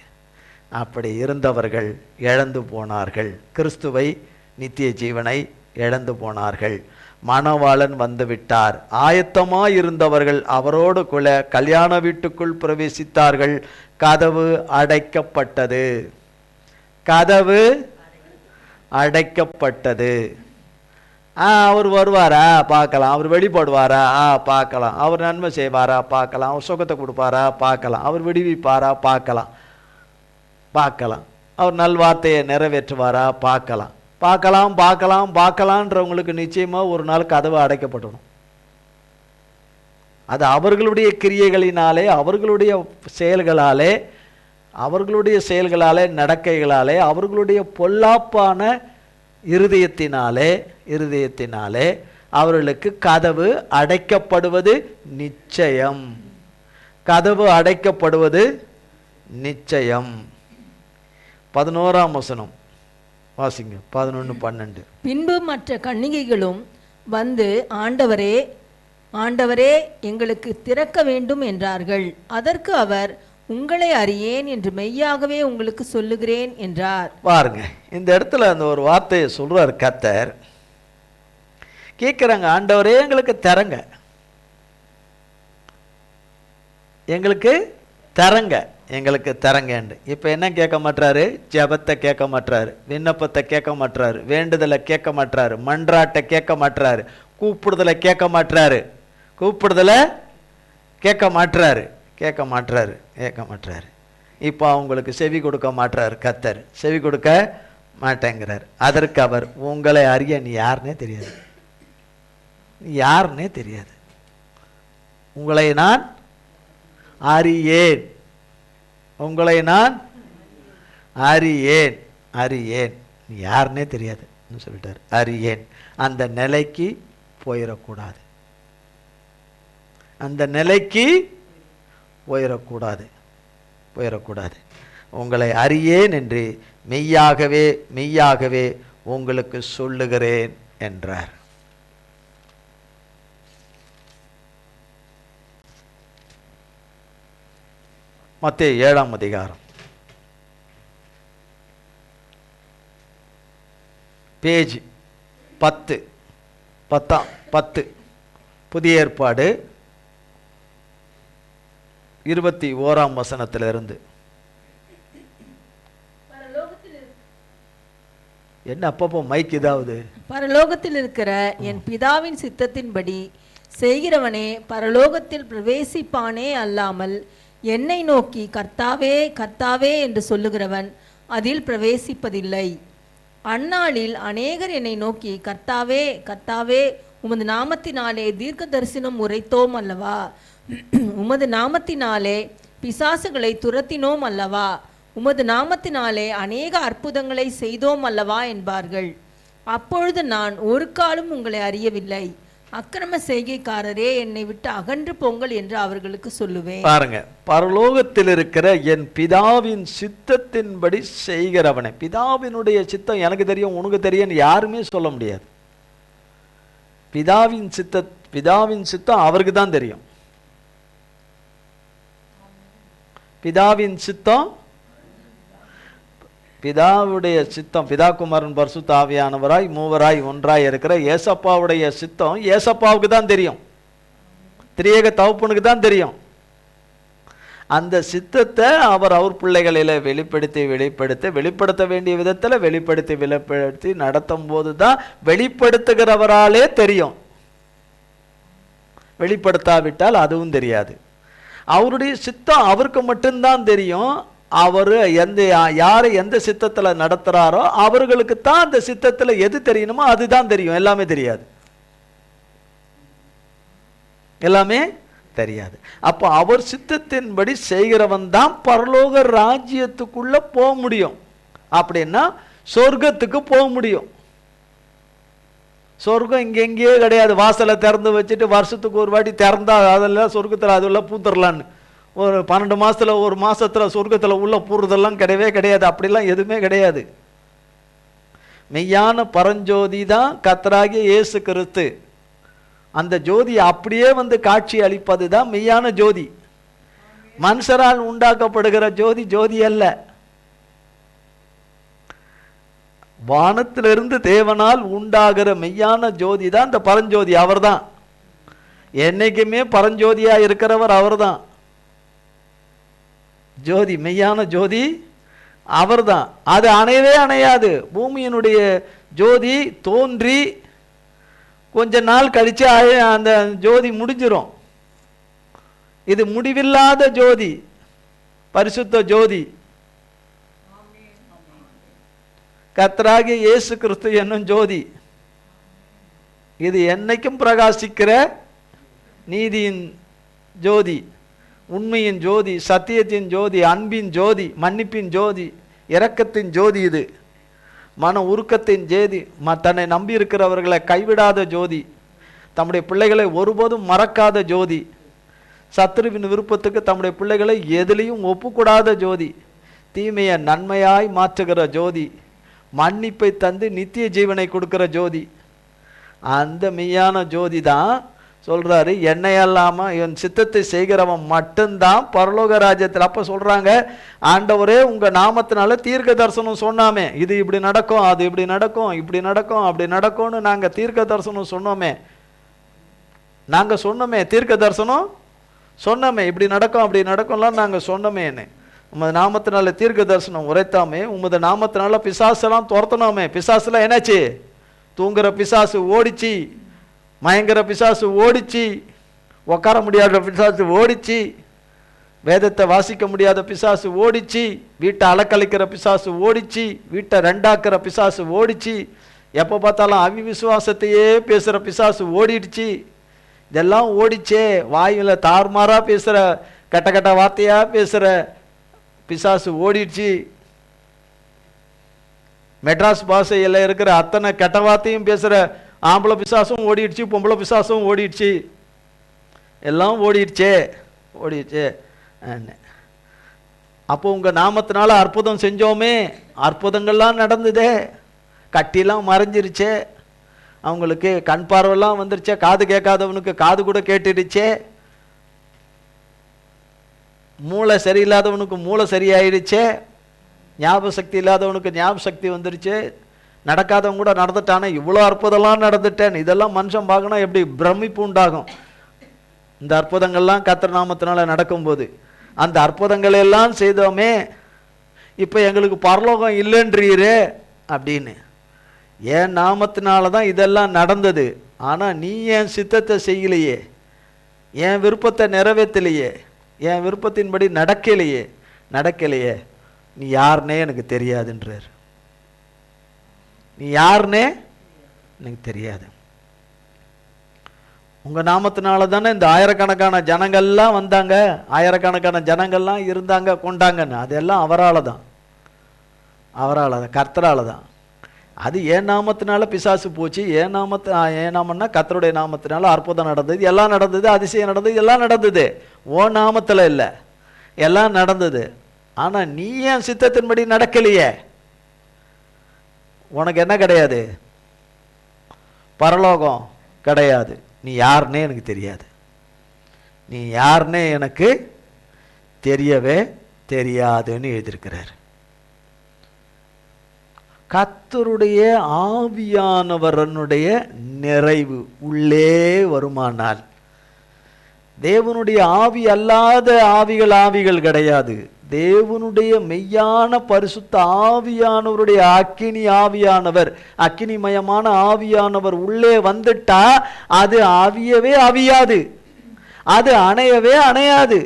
அப்படி இருந்தவர்கள் இழந்து போனார்கள். கிறிஸ்துவை, நித்திய ஜீவனை இழந்து போனார்கள். மணவாளன் வந்து விட்டார். ஆயத்தமாய் இருந்தவர்கள் அவரோடு கூட கல்யாண வீட்டுக்குள் பிரவேசித்தார்கள். கதவு அடைக்கப்பட்டது. கதவு அடைக்கப்பட்டது. அவர் வருவாரா பார்க்கலாம், அவர் வெளிப்படுவாரா பார்க்கலாம், அவர் நன்மை செய்வாரா பார்க்கலாம், அவர் சுகத்தை கொடுப்பாரா பார்க்கலாம், அவர் விடுவிப்பாரா பார்க்கலாம், அவர் நல்வார்த்தையை நிறைவேற்றுவாரா பார்க்கலான்றவங்களுக்கு நிச்சயமாக ஒரு நாள் கதவு அடைக்கப்படணும். அது அவர்களுடைய கிரியைகளினாலே, அவர்களுடைய செயல்களாலே, நடக்கைகளாலே, அவர்களுடைய பொல்லாப்பான இருதயத்தினாலே அவர்களுக்கு கதவு அடைக்கப்படுவது நிச்சயம். கதவு அடைக்கப்படுவது நிச்சயம். 11ஆம் வசனம் வாசிங்க. 11-12. பின்பு மற்ற கன்னிகைகளும் வந்து ஆண்டவரே, ஆண்டவரே, எங்களுக்கு திறக்க வேண்டும் என்றார்கள். அதற்கு அவர், உங்களை அறியேன் என்று மெய்யாகவே உங்களுக்கு சொல்லுகிறேன் என்றார். பாருங்க, இந்த இடத்துல அந்த ஒரு வார்த்தையை சொல்றார் கர்த்தர். கேட்குறாங்க, ஆண்டவரே எங்களுக்கு தரங்க, எங்களுக்கு தரங்கன்னு. இப்போ என்ன கேட்க மாட்டாரு? ஜெபத்தை கேட்க மாட்டாரு, விண்ணப்பத்தை கேட்க மாட்டாரு, வேண்டுதலை கேட்க மாட்டாரு, மன்றாட்டை கேட்க மாட்டாரு, கூப்பிடுதலை கேட்க மாட்டாரு, இப்போ அவங்களுக்கு செவி கொடுக்க மாட்டாரு. கர்த்தர் செவி கொடுக்க மாட்டேங்கிறார். அதற்கு அவர், உங்களை அறிய நீ யாருன்னே தெரியாது, உங்களை நான் அறியேன், நீ யாருன்னே தெரியாது சொல்லிட்டார். அறியேன். அந்த நிலைக்கு போயிடக்கூடாது, உங்களை அறியேன் என்று மெய்யாகவே உங்களுக்கு சொல்லுகிறேன் என்றார். மத்தேயு 7ஆம் அதிகாரம், பேஜ் 10, புதிய ஏற்பாடு 21ஆம் வசனத்திலிருந்து. என்ன அப்பப்போ மைக் இதாவது? பரலோகத்தில் இருக்கிற என் பிதாவின் சித்தத்தின்படி செய்கிறவனே பரலோகத்தில் பிரவேசிப்பானே அல்லாமல் என்னை நோக்கி கர்த்தாவே கர்த்தாவே என்று சொல்லுகிறவன் அதில் பிரவேசிப்பதில்லை. அந்நாளில் அநேகர் என்னை நோக்கி, கர்த்தாவே கர்த்தாவே, உமது நாமத்தினாலே தீர்க்க தரிசனம் உரைத்தோம் அல்லவா, உமது நாமத்தினாலே பிசாசுகளை துரத்தினோம் அல்லவா, உமது நாமத்தினாலே அநேக அற்புதங்களை செய்தோம் அல்லவா என்பார்கள். அப்பொழுது நான், ஒரு காலம் உங்களை அறியவில்லை, அக்கிரம செய்கைக்காரரே, என்னை விட்டு அகன்று போங்கள் என்று அவர்களுக்கு சொல்லுவேன். பாருங்க, பரலோகத்தில் இருக்கிற என் பிதாவின் சித்தத்தின்படி செய்கிறவனை. பிதாவினுடைய சித்தம் எனக்கு தெரியும், உனக்கு தெரியும் யாருமே சொல்ல முடியாது. பிதாவின் சித்தம் அவருக்கு தான் தெரியும். பிதாவின் சித்தம், பிதாவுடைய சித்தம், பிதா குமாரன் பரிசுத்த ஆவியானவராய் மூவராய் ஒன்றாய் இருக்கிற ஏசப்பாவுடைய சித்தம் ஏசப்பாவுக்கு தான் தெரியும், திரியேக தகப்பனுக்கு தான் தெரியும். அந்த சித்தத்தை அவர் பிள்ளைகளில் வெளிப்படுத்த வேண்டிய விதத்தில் வெளிப்படுத்தி நடத்தும் போது தான் வெளிப்படுத்துகிறவராலே தெரியும். வெளிப்படுத்தாவிட்டால் அதுவும் தெரியாது. அவருடைய சித்தம் அவருக்கு மட்டும்தான் தெரியும். அவர் யாரை எந்த சித்தத்தில் நடத்துகிறாரோ அவர்களுக்கு தான் அந்த சித்தத்தில் எது தெரியணுமோ அதுதான் தெரியும். எல்லாமே தெரியாது, எல்லாமே தெரியாது. அப்போ அவர் சித்தத்தின்படி செய்கிறவன் தான் பரலோக ராஜ்யத்துக்குள்ள போக முடியும். அப்படின்னா சொர்க்கத்துக்கு போக முடியும். சொர்க்கம் இங்கெங்கேயே கிடையாது. வாசலை திறந்து வச்சுட்டு வருஷத்துக்கு ஒரு வாட்டி திறந்தா அதெல்லாம் சொர்க்கத்தில் அது உள்ள பூத்துடலான்னு, ஒரு 12 மாதத்தில் ஒரு மாதத்தில் சொர்க்கத்தில் உள்ள பூறுதெல்லாம் கிடையவே கிடையாது. அப்படிலாம் எதுவுமே கிடையாது. மெய்யான பரஞ்சோதி தான் கர்த்தராகிய இயேசு கிறிஸ்து. அந்த ஜோதி அப்படியே வந்து காட்சி அளிப்பது தான் மெய்யான ஜோதி. மனுஷரால் உண்டாக்கப்படுகிற ஜோதி ஜோதி அல்ல. வானத்திலிருந்து தேவனால் உண்டாகிற மெய்யான ஜோதி தான் இந்த பரஞ்சோதி. அவர் தான் என்னைக்குமே பரஞ்சோதியா இருக்கிறவர். அவர் தான் ஜோதி, மெய்யான ஜோதி அவர் தான். அது அணையவே அணையாது. பூமியினுடைய ஜோதி தோன்றி கொஞ்ச நாள் கழிச்சு அந்த ஜோதி முடிஞ்சிரும். இது முடிவில்லாத ஜோதி, பரிசுத்த ஜோதி. கர்த்தராகிய இயேசு கிறிஸ்து என்னும் ஜோதி. இது என்னைக்கும் பிரகாசிக்கிற நீதியின் ஜோதி, உண்மையின் ஜோதி, சத்தியத்தின் ஜோதி, அன்பின் ஜோதி, மன்னிப்பின் ஜோதி, இரக்கத்தின் ஜோதி. இது மன உருக்கத்தின் ஜோதி, தன்னை நம்பி இருக்கிறவர்களை கைவிடாத ஜோதி, தம்முடைய பிள்ளைகளை ஒருபோதும் மறக்காத ஜோதி, சத்துருவின் விருப்பத்துக்கு தம்முடைய பிள்ளைகளை எதிலையும் ஒப்புக்கூடாத ஜோதி, தீமையை நன்மையாய் மாற்றுகிற ஜோதி, மன்னிப்பை தந்து நித்திய ஜீவனை கொடுக்கிற ஜோதி. அந்த மெய்யான ஜோதி தான் சொல்றாரு, என்னை அல்லாம என் சித்தத்தை செய்கிறவன் மட்டும்தான் பரலோக ராஜ்யத்தில். அப்ப சொல்றாங்க, ஆண்டவரே உங்க நாமத்தினால தீர்க்க தரிசனம் சொன்னாமே, இது இப்படி நடக்கும், அது இப்படி நடக்கும், இப்படி நடக்கும், அப்படி நடக்கும்னு நாங்க தீர்க்க தரிசனம் சொன்னோமே. நாங்க சொன்னோமே, தீர்க்க தரிசனம் சொன்னோமே, இப்படி நடக்கும் அப்படி நடக்கும்லாம் நாங்க சொன்னோமேன்னு. உமது நாமத்தினால தீர்க்க தரிசனம் உரைத்தாமே, உமது நாமத்தினால பிசாசெல்லாம் துரத்தணுமே. பிசாசுலாம் என்னாச்சு? தூங்குற பிசாசு ஓடிச்சு, மயங்கர பிசாசு ஓடிச்சு, உட்கார முடியாத பிசாசு ஓடிச்சு, வேதத்தை வாசிக்க முடியாத பிசாசு ஓடிச்சு, வீட்டை அலக்கழிக்கிற பிசாசு ஓடிச்சு, வீட்டை ரெண்டாக்குற பிசாசு ஓடிச்சு, எப்போ பார்த்தாலும் அவிவிசுவாசத்தையே பேசுகிற பிசாசு ஓடிடுச்சு. இதெல்லாம் ஓடிச்சே. வாயில் தாறுமாறா பேசுகிற, கெட்ட கெட்ட வார்த்தையாக பேசுகிற பிசாசு ஓடிடுச்சு. மெட்ராஸ் பாஷையில் இருக்கிற அத்தனை கெட்ட வார்த்தையும் பேசுகிற ஆம்பளை பிசாசும் ஓடிடுச்சு, பொம்பளை பிசாசும் ஓடிடுச்சு, எல்லாம் ஓடிடுச்சே ஓடிடுச்சே. அப்போ உங்கள் நாமத்தினால அற்புதம் செஞ்சோமே, அற்புதங்கள்லாம் நடந்ததே, கட்டிலாம் மறைஞ்சிருச்சே, அவங்களுக்கு கண் பார்வைலாம் வந்துருச்சே, காது கேட்காதவனுக்கு காது கூட கேட்டுடுச்சே, மூளை சரியில்லாதவனுக்கு மூளை சரியாயிடுச்சே, ஞாபக சக்தி இல்லாதவனுக்கு ஞாபக சக்தி வந்துருச்சு, நடக்காதவங்க கூட நடந்துட்டானே, இவ்வளோ அற்புதம்லாம் நடந்துட்டேன். இதெல்லாம் மனுஷன் பார்க்கணும் எப்படி பிரமிப்பு உண்டாகும். இந்த அற்புதங்கள்லாம் கர்த்தர் நாமத்தினால நடக்கும்போது, அந்த அற்புதங்களை எல்லாம் செய்தோமே, இப்போ எங்களுக்கு பரலோகம் இல்லைன்றீரே அப்படின்னு. என் நாமத்தினால தான் இதெல்லாம் நடந்தது, ஆனால் நீ என் சித்தத்தை செய்யலையே, என் விருப்பத்தை நிறைவேற்றலையே, என் விருப்பத்தின்படி நடக்கலையே, நீ யாருன்னே எனக்கு தெரியாதுன்றார். நீ யாருன்னே எனக்கு தெரியாது. உங்கள் நாமத்தினால தானே இந்த ஆயிரக்கணக்கான ஜனங்கள்லாம் வந்தாங்க, ஆயிரக்கணக்கான ஜனங்கள்லாம் இருந்தாங்க கொண்டாங்கன்னு. அதெல்லாம் அவரால் தான், கர்த்தரால் தான். அது என் நாமத்தினால பிசாசு போச்சு, என் நாமன்னா கர்த்தருடைய நாமத்தினால அற்புதம் நடந்தது, எல்லாம் நடந்தது, அதிசயம் நடந்தது, எல்லாம் நடந்தது. ஓ நாமத்தில் இல்லை, எல்லாம் நடந்தது. ஆனால் நீ என் சித்தத்தின்படி நடக்கலையே, உனக்கு என்ன கிடையாது? பரலோகம் கிடையாது. நீ யாருன்னே எனக்கு தெரியாது, நீ யாருன்னே எனக்கு தெரியவே தெரியாதுன்னு எழுதியிருக்கிறார். கர்த்தருடைய ஆவியானவரனுடைய நிறைவு உள்ளே வருமானால், தேவனுடைய ஆவி அல்லாத ஆவிகள் கிடையாது. தேவனுடைய மெய்யான பரிசுத்த ஆவியானவருடைய அக்கினி ஆவியானவர், அக்கினிமயமான ஆவியானவர் உள்ளே வந்துட்டா அது ஆவியவே அவியாது, அது அணையவே அணையாது.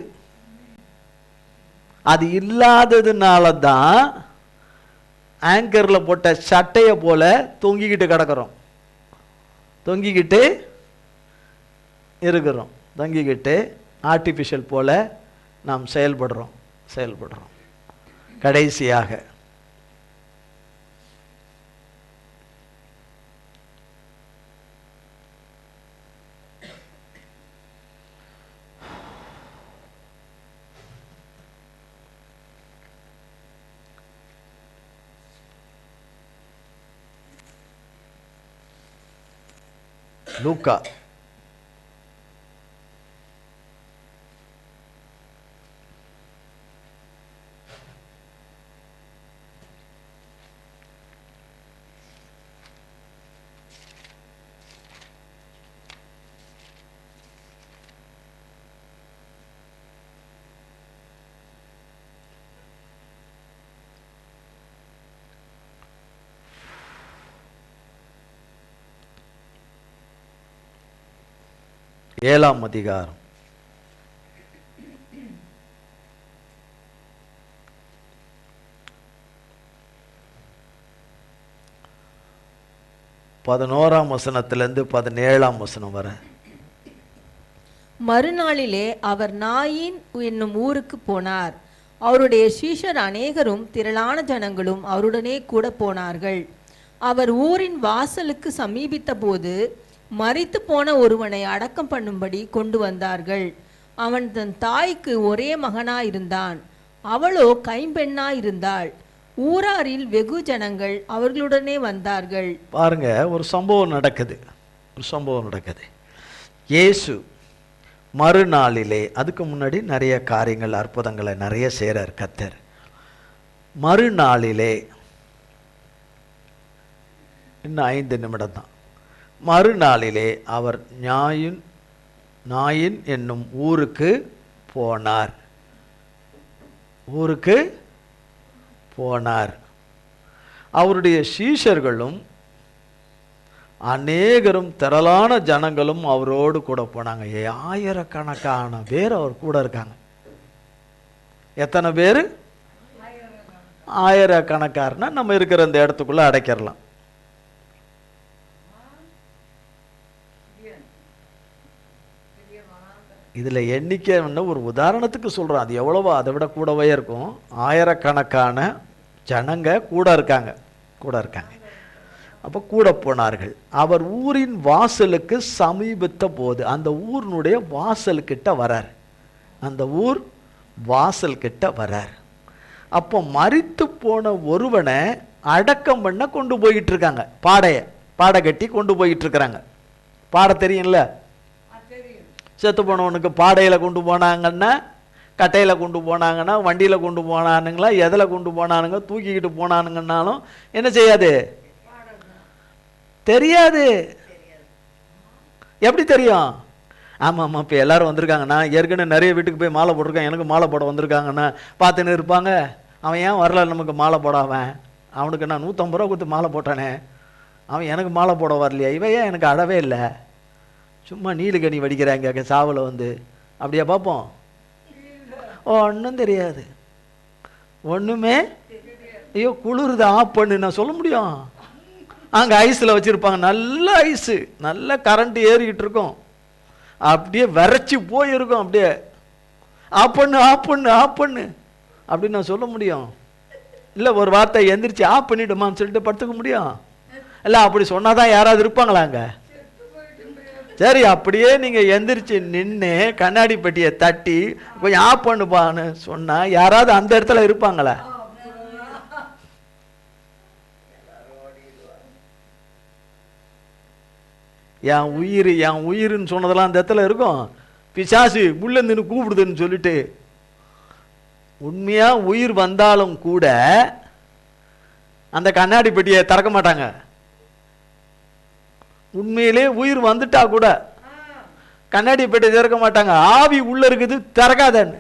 அது இல்லாததுனால தான் ஆங்கரில் போட்ட சட்டையை போல தொங்கிக்கிட்டு கிடக்கிறோம், தொங்கிக்கிட்டு இருக்கிறோம், தொங்கிக்கிட்டு ஆர்டிஃபிஷியல் போல நாம் செயல்படுறோம். கடைசியாக லூக்கா 7ஆம் அதிகாரம் 11ஆம் வசனத்திலிருந்து 17ஆம் வசனம் வரை. மறுநாளிலே அவர் நாயின் என்னும் ஊருக்கு போனார். அவருடைய சீஷர் அநேகரும் திரளான ஜனங்களும் அவருடனே கூட போனார்கள். அவர் ஊரின் வாசலுக்கு சமீபித்த போது மரித்து போன ஒருவனை அடக்கம் பண்ணும்படி கொண்டு வந்தார்கள். அவன் தன் தாய்க்கு ஒரே மகனாயிருந்தான், அவளோ கைம்பெண்ணாயிருந்தாள். ஊராரில் வெகு ஜனங்கள் அவர்களுடனே வந்தார்கள். பாருங்க, ஒரு சம்பவம் நடக்குது. இயேசு மறுநாளிலே, அதுக்கு முன்னாடி நிறைய காரியங்கள் அற்புதங்களை நிறைய செய்கிறார் கர்த்தர். மறுநாளிலே, இன்னும் 5 நிமிடம் தான். மறுநாளிலே அவர் நாயின் என்னும் ஊருக்கு போனார். அவருடைய சீஷர்களும் அநேகரும் திரளான ஜனங்களும் அவரோடு கூட போனாங்க. ஆயிரக்கணக்கான பேர் அவர் கூட இருக்காங்க. எத்தனை பேர்? ஆயிரக்கணக்காரனா நம்ம இருக்கிற இந்த இடத்துக்குள்ள அடைக்கிறலாம். இதில் எண்ணிக்கை ஒரு உதாரணத்துக்கு சொல்கிறோம், அது எவ்வளவோ அதை விட கூடவே இருக்கும். ஆயிரக்கணக்கான ஜனங்க கூட இருக்காங்க. அப்போ கூட போனார்கள். அவர் ஊரின் வாசலுக்கு சமீபத்த போது, அந்த ஊரினுடைய வாசல்கிட்ட வரார். அப்போ மரித்து போன ஒருவனை அடக்கம் பண்ண கொண்டு போயிட்டு இருக்காங்க. பாடை கட்டி கொண்டு போயிட்டு இருக்கிறாங்க. பாடை தெரியும்ல, செத்து போனவனுக்கு பாடையில் கொண்டு போனாங்கன்னா, கட்டையில் கொண்டு போனாங்கன்னா, வண்டியில் கொண்டு போனானுங்களா, எதில் கொண்டு போனானுங்க, தூக்கிக்கிட்டு போனானுங்கன்னாலும் என்ன செய்யாது, தெரியாது. எப்படி தெரியும்? ஆமாம், இப்போ எல்லோரும் வந்திருக்காங்கண்ணா, ஏற்கனவே நிறைய வீட்டுக்கு போய் மாலை போட்டிருக்கான், எனக்கு மாலை போட வந்திருக்காங்கண்ணா பார்த்துன்னு இருப்பாங்க. அவன் ஏன் வரல நமக்கு மாலை போட? அவனுக்கு நான் 150 ரூபா கொடுத்து மாலை போட்டானே, அவன் எனக்கு மாலை போட வரலையா? இவன் ஏன் எனக்கு அழவே இல்லை? சும்மா நீலுக்கணி வடிக்கிறாங்க சாவில் அப்படியே பார்ப்போம். ஒன்றும் தெரியாது, ஒன்றுமே. ஐயோ குளிருது, ஆஃப் பண்ணு நான் சொல்ல முடியும்? அங்கே ஐஸில் வச்சுருப்பாங்க, நல்ல ஐஸு, நல்ல கரண்ட் ஏறிக்கிட்டு இருக்கும், அப்படியே விரைச்சி போயிருக்கும். அப்படியே ஆஃப் பண்ணு அப்படின்னு நான் சொல்ல முடியும்? இல்லை, ஒரு வார்த்தை எந்திரிச்சு ஆஃப் பண்ணிவிடுமான்னு சொல்லிட்டு படுத்துக்க முடியும்? இல்லை, அப்படி சொன்னால் தான் யாராவது இருப்பாங்களாங்க? சரி, அப்படியே நீங்கள் எந்திரிச்சு நின்று கண்ணாடி பெட்டியை தட்டி கொஞ்சம் ஆஃப் பண்ணுப்பான்னு சொன்னால் யாராவது அந்த இடத்துல இருப்பாங்களா? என் உயிர்ன்னு சொன்னதெல்லாம் அந்த இடத்துல இருக்கும். பிசாசு உள்ள நின்று கூப்பிடுதுன்னு சொல்லிட்டு, உண்மையாக உயிர் வந்தாலும் கூட அந்த கண்ணாடி பெட்டியை திறக்க மாட்டாங்க. உண்மையிலே உயிர் வந்துட்டா கூட கண்ணாடி பெட்டி திறக்க மாட்டாங்க. ஆவி உள்ள இருக்குது, திறக்காதன்னு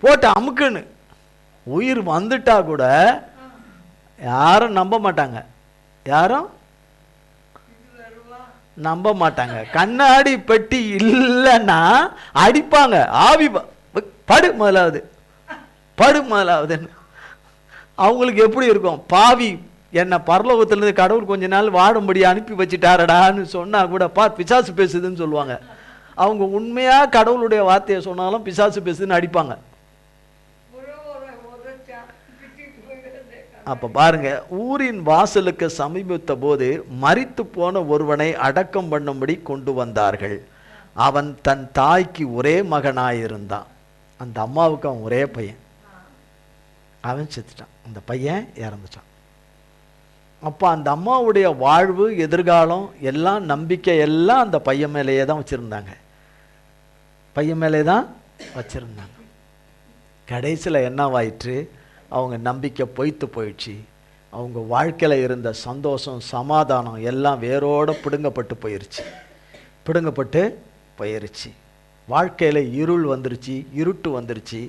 போட்டு அமுக்குன்னு. உயிர் வந்துட்டா கூட யாரும் நம்ப மாட்டாங்க. கண்ணாடி பெட்டி இல்லைன்னா அடிப்பாங்க. ஆவி படு முதலாவது, படு முதலாவதுன்னு. அவங்களுக்கு எப்படி இருக்கும்? பாவி, என்னை பரலோகத்திலிருந்து கடவுள் கொஞ்ச நாள் வாடும்படி அனுப்பி வச்சுட்டாரடான்னு சொன்னா கூட பிசாசு பேசுதுன்னு சொல்லுவாங்க. அவங்க உண்மையா கடவுளுடைய வார்த்தையை சொன்னாலும் பிசாசு பேசுதுன்னு அடிப்பாங்க. அப்ப பாருங்க, ஊரின் வாசலுக்கு சமீபித்த போது மரித்து போன ஒருவனை அடக்கம் பண்ணும்படி கொண்டு வந்தார்கள். அவன் தன் தாய்க்கு ஒரே மகனாயிருந்தான். அந்த அம்மாவுக்கு அவன் ஒரே பையன், அவன் செத்துட்டான், அந்த பையன் இறந்துட்டான். அப்போ அந்த அம்மாவுடைய வாழ்வு, எதிர்காலம் எல்லாம், நம்பிக்கை எல்லாம் அந்த பையன் மேலேயே தான் வச்சுருந்தாங்க, பையன் மேலே தான் வச்சுருந்தாங்க. கடைசியில் என்னவாயிற்று? அவங்க நம்பிக்கை பொய்த்து போயிடுச்சு. அவங்க வாழ்க்கையில் இருந்த சந்தோஷம், சமாதானம் எல்லாம் வேரோடு பிடுங்கப்பட்டு போயிடுச்சு, பிடுங்கப்பட்டு போயிடுச்சு. வாழ்க்கையில் இருள் வந்துருச்சு, இருட்டு வந்துருச்சு.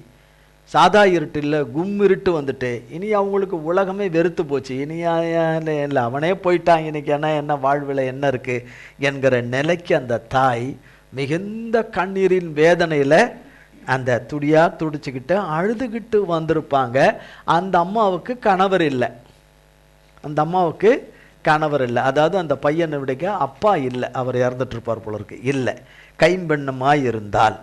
சாதா இருட்டு இல்லை, இருட்டு வந்துட்டு இனி அவங்களுக்கு உலகமே வெறுத்து போச்சு. இனி இல்லை, அவனே போயிட்டான், இன்னைக்கு என்ன வாழ்வில் என்ன இருக்குது என்கிற நிலைக்கு அந்த தாய் மிகுந்த கண்ணீரின் வேதனையில் அந்த துடியா துடிச்சுக்கிட்டு அழுதுகிட்டு வந்திருப்பாங்க. அந்த அம்மாவுக்கு கணவர் இல்லை, அந்த அம்மாவுக்கு கணவர் இல்லை. அதாவது அந்த பையனை விடைக்க அப்பா இல்லை, அவர் இறந்துட்டுருப்பார் போல இருக்கு. இல்லை, கைம்பெண்ணமாய் இருந்தால்.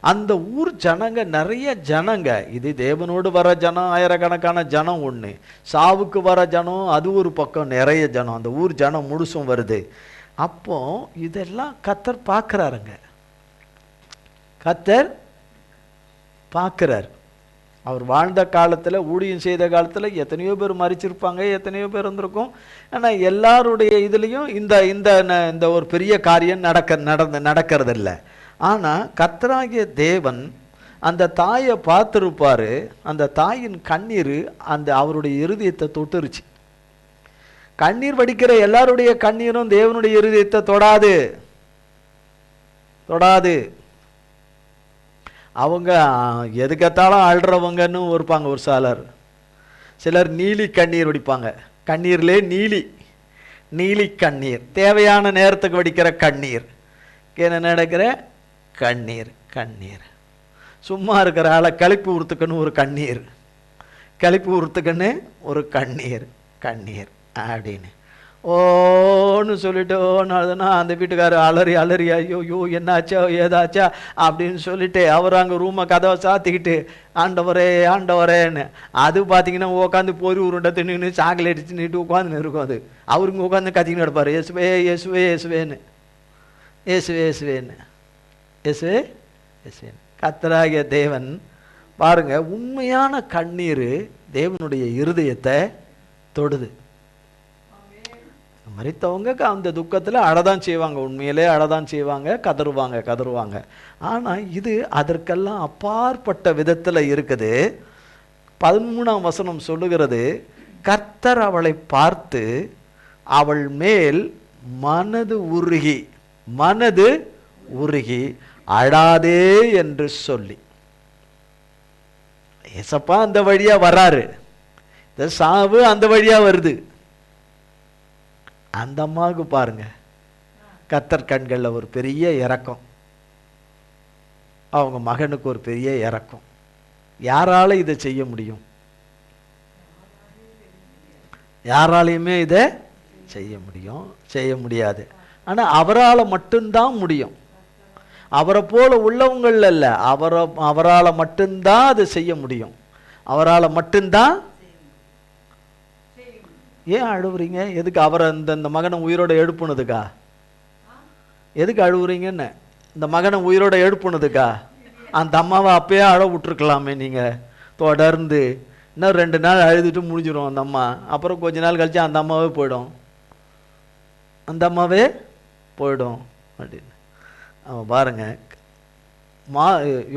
அந்த ஊர் ஜனங்க நிறைய ஜனங்க, இது தேவனோடு வர ஜனம் ஆயிரக்கணக்கான ஜனம் ஒன்று, சாவுக்கு வர ஜனம் அது ஒரு பக்கம் நிறைய ஜனம், அந்த ஊர் ஜனம் முழுசும் வருது. அப்போ இதெல்லாம் கர்த்தர் பார்க்குறாருங்க, கர்த்தர் பார்க்குறார். அவர் வாழ்ந்த காலத்தில், ஊழியம் செய்த காலத்தில் எத்தனையோ பேர் மறிச்சிருப்பாங்க, எத்தனையோ பேர் இருந்திருக்கும். ஆனால் எல்லாருடைய இதுலேயும் இந்த இந்த இந்த ஒரு பெரிய காரியம் நடக்கிறதில்ல. ஆனால் கர்த்தராகிய தேவன் அந்த தாயை பார்த்துருப்பார். அந்த தாயின் கண்ணீர் அந்த அவருடைய இருதயத்தை தொட்டுருச்சு. கண்ணீர் வடிக்கிற எல்லாருடைய கண்ணீரும் தேவனுடைய இருதயத்தை தொடாது, தொடாது. அவங்க எதுக்கத்தாலும் அழுறவங்கன்னு இருப்பாங்க ஒரு சிலர் நீலி கண்ணீர் வடிப்பாங்க. கண்ணீர்லே நீலி கண்ணீர், தேவையான நேரத்துக்கு வடிக்கிற கண்ணீர், என்ன நடக்கிற கண்ணீர். சும்மா இருக்கிற ஆளை கழிப்பு ஊறுத்துக்குன்னு ஒரு கண்ணீர், கழிப்பு ஊறுத்துக்குன்னு ஒரு கண்ணீர் அப்படின்னு ஓன்னு சொல்லிட்டு ஓனாதுன்னா அந்த வீட்டுக்காரர் அலறி ஐயோ என்னாச்சா ஏதாச்சா அப்படின்னு சொல்லிட்டு அவர் அங்கே ரூமை கதவை சாத்திக்கிட்டு ஆண்டவரேன்னு அது பார்த்தீங்கன்னா உட்காந்து பொறி உருண்டை தின்னு சாக்லேட் தின்னுட்டு உட்காந்துன்னு இருக்கும். அது அவருங்க உட்காந்து கத்திக்கின்னு எடுப்பார், இயேசுவேன்னு கர்த்தராகிய தேவன் பாருங்க, உண்மையான கண்ணீர் தேவனுடைய இருதயத்தை தொடுது. மரித்தவங்க அந்த துக்கத்தில் அழதான் செய்வாங்க, உண்மையிலே அழதான் செய்வாங்க, கதறுவாங்க. ஆனால் இது அதற்கெல்லாம் அப்பாற்பட்ட விதத்தில் இருக்குது. 13ஆம் வசனம் சொல்லுகிறது, கர்த்தர் அவளை பார்த்து அவள் மேல் மனது உருகி அழாதே என்று சொல்லி. ஏசப்பா அந்த வழியா வராரு, இந்த சாவு அந்த வழியா வருது. அந்த அம்மாவுக்கு பாருங்க, கர்த்தர் கண்களில் ஒரு பெரிய இரக்கம், அவங்க மகனுக்கு ஒரு பெரிய இரக்கம். யாரால இதை செய்ய முடியும்? யாராலையுமே இதை செய்ய முடியாது. ஆனால் அவரால் மட்டும்தான் முடியும். அவரை போல உள்ளவங்கள் அல்ல, அவரால் மட்டும்தான் அதை செய்ய முடியும். அவரால் மட்டும்தான். ஏன் அழுவுறீங்க? எதுக்கு? அவரை இந்த மகனை உயிரோட எழுப்புனதுக்கா? எதுக்கு அழுவுறீங்கன்னு? இந்த மகனை உயிரோட எழுப்புனதுக்கா? அந்த அம்மாவை அப்பயே அழ விட்டுருக்கலாமே நீங்கள். தொடர்ந்து இன்னும் 2 நாள் அழுதுட்டு முடிஞ்சிடும் அந்த அம்மா. அப்புறம் கொஞ்ச நாள் கழிச்சு அந்த அம்மாவே போயிடும் அப்படின்னு அவன் பாருங்க.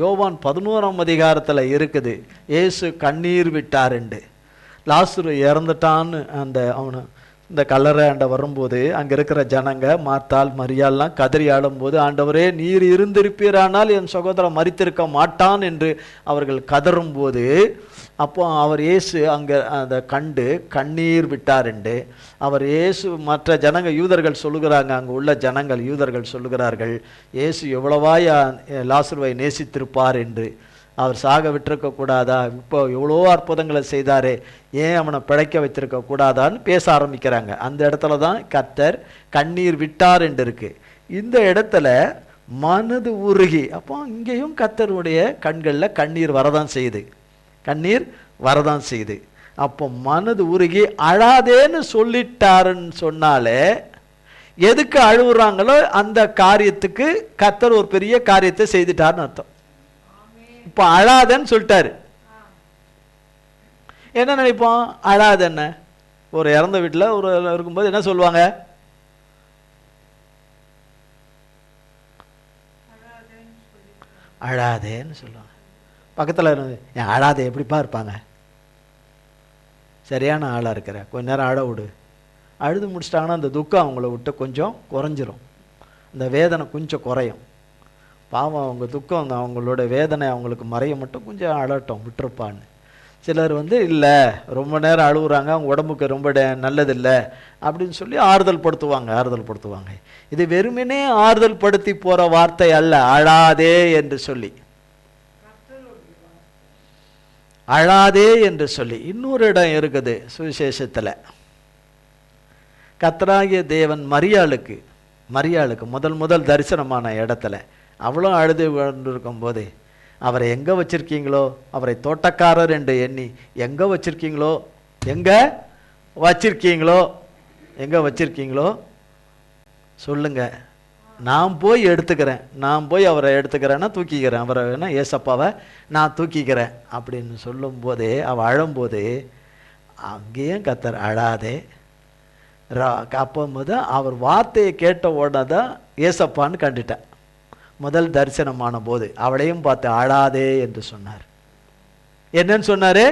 யோவான் 11ஆம் அதிகாரத்தில் இருக்குது, இயேசு கண்ணீர் விட்டாருண்டு. லாசரு இறந்துட்டான்னு அவனு இந்த கல்லறை வரும்போது அங்கே இருக்கிற ஜனங்க மார்த்தாள் மரியாள்லாம் கதறி ஆடும்போது, ஆண்டவரே நீர் இருந்திருப்பீரானால் என் சகோதரன் மரித்திருக்க மாட்டான் என்று அவர்கள் கதறும்போது, அப்போ அவர் இயேசு அங்கே அதை கண்டு கண்ணீர் விட்டாருண்டு. அவர் இயேசு மற்ற ஜனங்க யூதர்கள் சொல்லுகிறாங்க, அங்கே உள்ள ஜனங்கள் யூதர்கள் சொல்லுகிறார்கள், இயேசு எவ்வளவாய் லாசருவை நேசித்திருப்பார் என்று. அவர் சாக விட்டிருக்க கூடாதா? இப்போ எவ்வளோ அற்புதங்களை செய்தாரே, ஏன் அவனை பிழைக்க வைத்திருக்க கூடாதான்னு பேச ஆரம்பிக்கிறாங்க. அந்த இடத்துல தான் கர்த்தர் கண்ணீர் விட்டார் என்று இருக்கு. இந்த இடத்துல மனது உருகி, அப்போ இங்கேயும் கர்த்தருடைய கண்களில் கண்ணீர் வரதான் செய்யுது, கண்ணீர் வரதான் செய்யுது. அப்போ மனது உருகி அழாதேன்னு சொல்லிட்டாருன்னு சொன்னாலே எதுக்கு அழுகுறாங்களோ அந்த காரியத்துக்கு கர்த்தர் ஒரு பெரிய காரியத்தை செய்துட்டாருன்னு அர்த்தம். இப்போ அழாதன்னு சொல்லிட்டாரு. என்ன நினைப்போம்? அழாத என்ன? ஒரு இறந்த வீட்டில் ஒரு இருக்கும்போது என்ன சொல்லுவாங்க? அழாதேன்னு சொல்லுவாங்க. பக்கத்தில் என் அழாதே எப்படிப்பா இருப்பாங்க? சரியான ஆளாக இருக்கிற, கொஞ்ச நேரம் அழ விடு. அழுது முடிச்சிட்டாங்கன்னா அந்த துக்கம் அவங்கள விட்டு கொஞ்சம் குறைஞ்சிரும், இந்த வேதனை கொஞ்சம் குறையும். பாவம் அவங்க துக்கம், அவங்களோட வேதனை அவங்களுக்கு மறைய மட்டும் கொஞ்சம் அழட்டும், விட்டுருப்பான்னு. சிலர் இல்லை ரொம்ப நேரம் அழுகுறாங்க, அவங்க உடம்புக்கு ரொம்ப நல்லதில்லை அப்படின்னு சொல்லி ஆறுதல் படுத்துவாங்க. இது வெறுமனே ஆறுதல் படுத்தி போகிற வார்த்தை அல்ல, அழாதே என்று சொல்லி, அழாதே என்று சொல்லி. இன்னொரு இடம் இருக்குது சுவிசேஷத்தில். கர்த்தராகிய தேவன் மரியாளுக்கு முதல் தரிசனமான இடத்துல அவளும் அழுது விழுந்திருக்கும் போது, அவரை எங்கே வச்சிருக்கீங்களோ, அவரை தோட்டக்காரர் என்று எண்ணி எங்கே வச்சிருக்கீங்களோ சொல்லுங்க, நான் போய் அவரை எடுத்துக்கிறேன்னா தூக்கிக்கிறேன், அவரை வேணா ஏசப்பாவை நான் தூக்கிக்கிறேன் அப்படின்னு சொல்லும் போதே, அவள் அழும்போது அங்கேயும் கர்த்தர் அழாதே. அப்போது அவர் வார்த்தையை கேட்ட உடனே தான் ஏசப்பான்னு கண்டுட்டேன். முதல் தரிசனமான போது அவளையும் பார்த்து அழாதே என்று சொன்னார். என்னன்னு சொன்னாரு?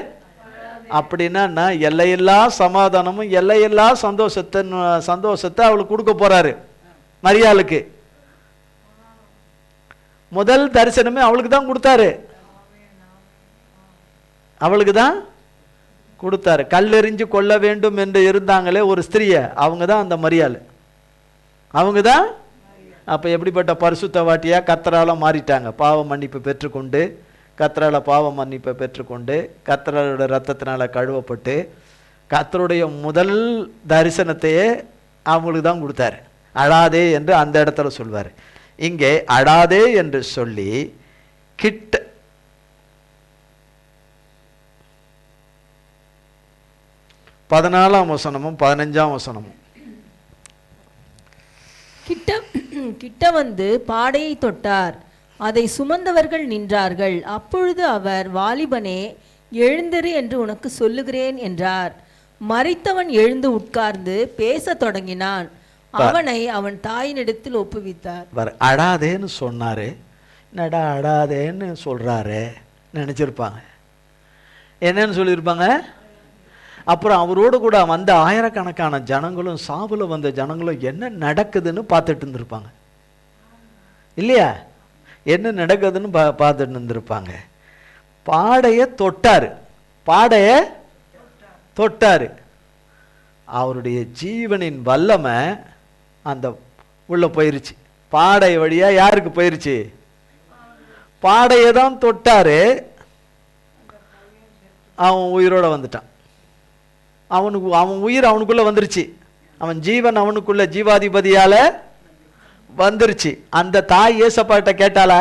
அப்படின்னா எல்லையில்லா சமாதானமும் எல்லையில்லா சந்தோஷத்தை அவளுக்கு கொடுக்க போறாரு. மரியாளுக்கு முதல் தரிசனமே அவளுக்கு தான் கொடுத்தாரு, கல்லெறிஞ்சு கொள்ள வேண்டும் என்று இருந்தாங்களே ஒரு ஸ்திரிய, அவங்க தான் அந்த மரியாள், அவங்க தான். அப்போ எப்படிப்பட்ட பரிசுத்த வாட்டியா கர்த்தரால மாறிட்டாங்க. பாவ மன்னிப்பு பெற்றுக்கொண்டு, கர்த்தரோட ரத்தத்தினால கழுவப்பட்டு, கர்த்தருடைய முதல் தரிசனத்தையே அவங்களுக்கு தான் கொடுத்தாரு. அழாதே என்று அந்த இடத்துல சொல்வார். இங்கே அழாதே என்று சொல்லி கிட்ட 14ஆம் வசனமும் 15ஆம் வசனமும், கிட்ட வந்து பாடையை தொட்டார், அதை சுமந்தவர்கள் நின்றார்கள். அப்பொழுது அவர், வாலிபனே எழுந்திரு என்று உனக்கு சொல்லுகிறேன் என்றார். மரித்தவன் எழுந்து உட்கார்ந்து பேச தொடங்கினான். அவனை அவன் தாயினிடத்தில் ஒப்புவித்தார். அழாதேன்னு சொன்னாரு, என்னடா அழாதேன்னு சொல்றாரு நினைச்சிருப்பாங்க. என்னன்னு சொல்லியிருப்பாங்க? அப்புறம் அவரோடு கூட வந்த ஆயிரக்கணக்கான ஜனங்களும், சாவுல வந்த ஜனங்களும் என்ன நடக்குதுன்னு பார்த்துட்டு இருந்திருப்பாங்க இல்லையா? என்ன நடக்குதுன்னு பார்த்துட்டு இருந்திருப்பாங்க. பாடையை தொட்டாரு. அவருடைய ஜீவனின் வல்லமை அந்த உள்ள போயிருச்சு. பாடை வழியா யாருக்கு போயிருச்சு? பாடையை தான் தொட்டாரு, அவன் உயிரோட வந்துட்டான். அவன் உயிர் அவனுக்குள்ள வந்துருச்சு, அவன் ஜீவன் அவனுக்குள்ள ஜீவாதிபதியால வந்துருச்சு. அந்த தாய் ஏசப்பாட்ட கேட்டாளா?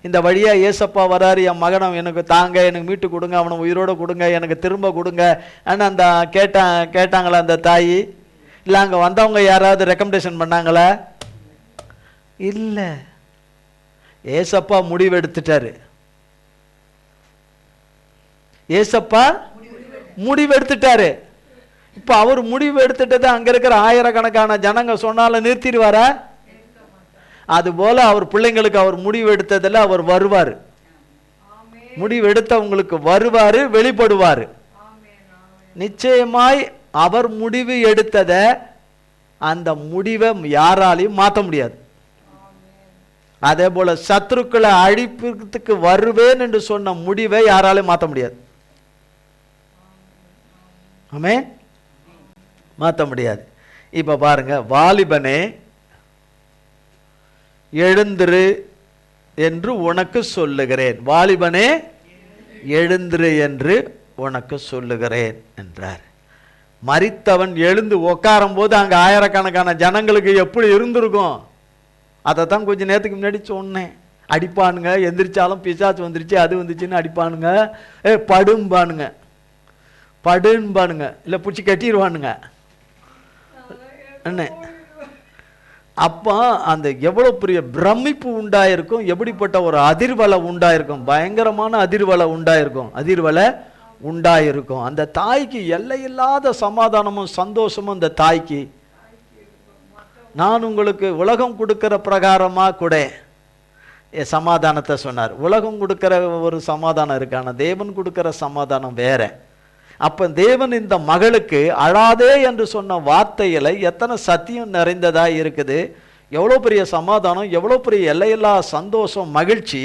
இந்த வழியா ஏசப்பா வராரு, என் மகனை எனக்கு தாங்க, எனக்கு மீட்டு கொடுங்க, அவனை உயிரோட கொடுங்க, எனக்கு திரும்ப கொடுங்க அந்த கேட்டாங்களா அந்த தாய்? இல்லை அங்கே வந்தவங்க யாராவது ரெக்கமெண்டேஷன் பண்ணாங்களா? இல்லை, ஏசப்பா முடிவெடுத்துட்டாரு. ஏசப்பா முடிவெடுத்துட்டாரு. இப்ப அவர் முடிவு எடுத்துட்டது அங்க இருக்கிற ஆயிரக்கணக்கான ஜனங்க சொன்னாலும் நிறுத்திடுவாரா? அது போல அவர் பிள்ளைங்களுக்கு அவர் முடிவு எடுத்ததில் அவர் வருவார். முடிவு எடுத்தவங்களுக்கு வருவாரு, வெளிப்படுவார். நிச்சயமாய் அவர் முடிவு எடுத்தத அந்த முடிவை யாராலையும் மாற்ற முடியாது. அதே போல சத்துருக்களை அழிப்பதற்கு வருவேன் என்று சொன்ன முடிவை யாராலையும் மாற்ற முடியாது. ஆமே, மாற்ற முடியாது. இப்ப பாருங்க, வாலிபனே எழுந்திரு என்று உனக்கு சொல்லுகிறேன். வாலிபனே எழுந்திரு என்று உனக்கு சொல்லுகிறேன் என்றார். மரித்தவன் எழுந்து உட்காரும் போது அங்கே ஆயிரக்கணக்கான ஜனங்களுக்கு எப்படி இருந்திருக்கும்? அதை தான் கொஞ்சம் நேரத்துக்கு முன்னாடி சொன்னேன். அடிப்பானுங்க, எந்திரிச்சாலும் பிசாச்சு வந்துருச்சு அது வந்துச்சுன்னு அடிப்பானுங்க, படும்பானுங்க, படுன்பானுங்க, இல்லை பிடிச்சி கட்டிடுவானுங்க என்ன. அப்போ அந்த எவ்வளோ பெரிய பிரமிப்பு உண்டாயிருக்கும், எப்படிப்பட்ட ஒரு அதிர்வலை உண்டாயிருக்கும், பயங்கரமான அதிர்வலை உண்டாயிருக்கும். அந்த தாய்க்கு எல்லையில்லாத சமாதானமும் சந்தோஷமும் அந்த தாய்க்கு. நான் உங்களுக்கு உலகம் கொடுக்கிற பிரகாரமாக கூட சமாதானத்தை சொன்னார். உலகம் கொடுக்கிற ஒரு சமாதானம் இருக்கான, தேவன் கொடுக்கிற சமாதானம் வேற. அப்போ தேவன் இந்த மகளுக்கு அழாதே என்று சொன்ன வார்த்தையில் எத்தனை சத்தியம் நிறைந்ததா இருக்குது, எவ்வளோ பெரிய சமாதானம், எவ்வளோ பெரிய எல்லையில்லா சந்தோஷம், மகிழ்ச்சி.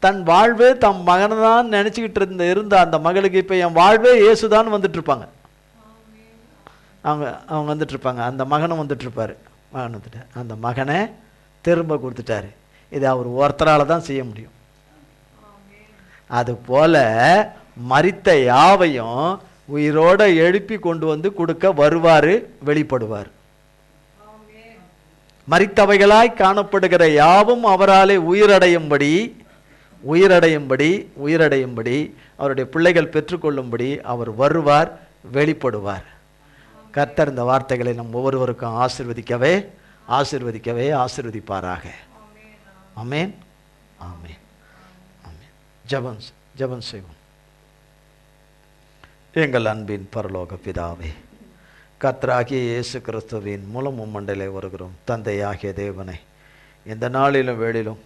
தன் வாழ்வே தம் மகனை தான் நினச்சிக்கிட்டு இருந்த அந்த மகளுக்கு இப்போ என் வாழ்வே இயேசுதான் வந்துட்டு இருப்பாங்க. அவங்க வந்துட்டு இருப்பாங்க. அந்த மகனும் வந்துட்டு இருப்பாரு. மகன் வந்துட்டார். அந்த மகனை திரும்ப கொடுத்துட்டாரு. இதை அவர் ஒருத்தரால் தான் செய்ய முடியும். அது போல மரித்த யாவையும் உயிரோட எழுப்பி கொண்டு வந்து கொடுக்க வருவார், வெளிப்படுவார். மரித்தவைகளாய் காணப்படுகிற யாவும் அவராலே உயிரடையும்படி அவருடைய பிள்ளைகள் பெற்றுக்கொள்ளும்படி அவர் வருவார், வெளிப்படுவார். கர்த்தர் இந்த வார்த்தைகளை நம் ஒவ்வொருவருக்கும் ஆசீர்வதிப்பாராக. ஆமென், ஆமென், ஆமென். ஜெபம் செய்வோம். எங்கள் அன்பின் பரலோக பிதாவே, கர்த்தராகிய இயேசு கிறிஸ்துவின் மூலம் உம்மண்டலே வருகிறோம். தந்தையாகிய தேவனை, இந்த நாளிலும் வேளிலும்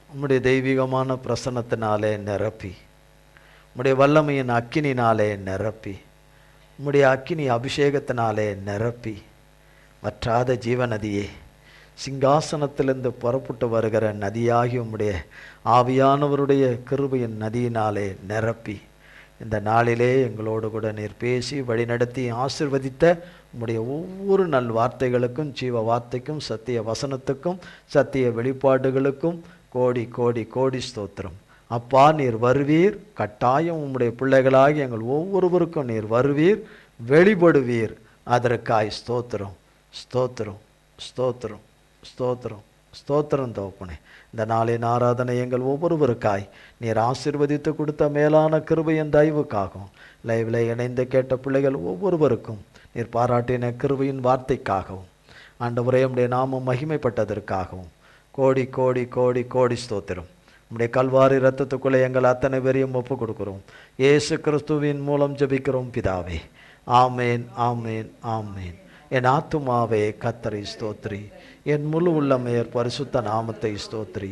உம்முடைய தெய்வீகமான பிரசன்னத்தினாலே நிரப்பி, உம்முடைய வல்லமையின் அக்கினினாலே நிரப்பி, உம்முடைய அக்கினி அபிஷேகத்தினாலே நிரப்பி, வற்றாத ஜீவநதியே, சிங்காசனத்திலிருந்து புறப்பட்டு வருகிற நதியாகி உம்முடைய ஆவியானவருடைய கிருபையின் நதியினாலே நிரப்பி, இந்த நாளிலே எங்களோடு கூட நீர் பேசி வழிநடத்தி ஆசீர்வதித்த உம்முடைய ஒவ்வொரு நல் வார்த்தைகளுக்கும், ஜீவ வார்த்தைக்கும், சத்திய வசனத்துக்கும், சத்திய வெளிப்பாடுகளுக்கும் கோடி கோடி கோடி ஸ்தோத்திரம். அப்பா, நீர் வருவீர், கட்டாயம் உம்முடைய பிள்ளைகளாகி எங்கள் ஒவ்வொருவருக்கும் நீர் வருவீர், வெளிப்படுவீர். அதற்காய் ஸ்தோத்திரம், ஸ்தோத்திரம், ஸ்தோத்திரம், ஸ்தோத்திரம், ஸ்தோத்திரம் தகப்பனே. இந்த நாளின் ஆராதனை எங்கள் ஒவ்வொருவருக்காய் நீர் ஆசீர்வதித்து கொடுத்த மேலான கிருபையின் தயவுக்காகவும், லைவில் இணைந்து கேட்ட பிள்ளைகள் ஒவ்வொருவருக்கும் நீர் பாராட்டின கிருபையின் வார்த்தைக்காகவும், ஆண்டவரே உம்முடைய நாமம் மகிமைப்பட்டதற்காகவும் கோடி கோடி கோடி கோடி ஸ்தோத்திரம். உம்முடைய கல்வாரி இரத்தத்துக்குள்ளே எங்கள் அத்தனை பேரையும் ஒப்பு கொடுக்கிறோம். இயேசு கிறிஸ்துவின் மூலம் ஜெபிக்கிறோம் பிதாவே. ஆமேன், ஆமேன், ஆமேன். என் ஆத்துமாவே கர்த்தரை ஸ்தோத்ரி, என் முழு உள்ளமையர் பரிசுத்த நாமத்தை ஸ்தோத்ரி.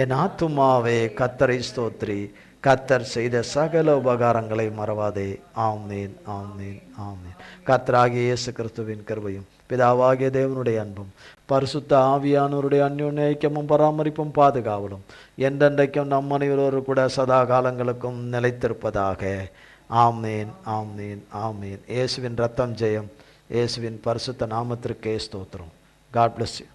என் ஆத்துமாவே கர்த்தரை ஸ்தோத்ரி, கர்த்தர் செய்த சகல உபகாரங்களை மறவாதே. ஆமேன், ஆமேன், ஆமேன். கர்த்தராகிய இயேசு கிறிஸ்துவின் கிருபையும், பிதாவாகிய தேவனுடைய அன்பும், பரிசுத்த ஆவியானவருடைய அந்யோன்ய ஐக்கியமும் பராமரிப்பும் பாதுகாவலும் என்றென்றைக்கும் நம் அனைவரோடு கூட சதா காலங்களுக்கும் நிலைத்திருப்பதாக. ஆமேன், ஆமேன், ஆமேன். இயேசுவின் ரத்தம் ஜெயம். இயேசுவின் பரிசுத்த நாமத்திற்கே ஸ்தோத்திரம். God bless you.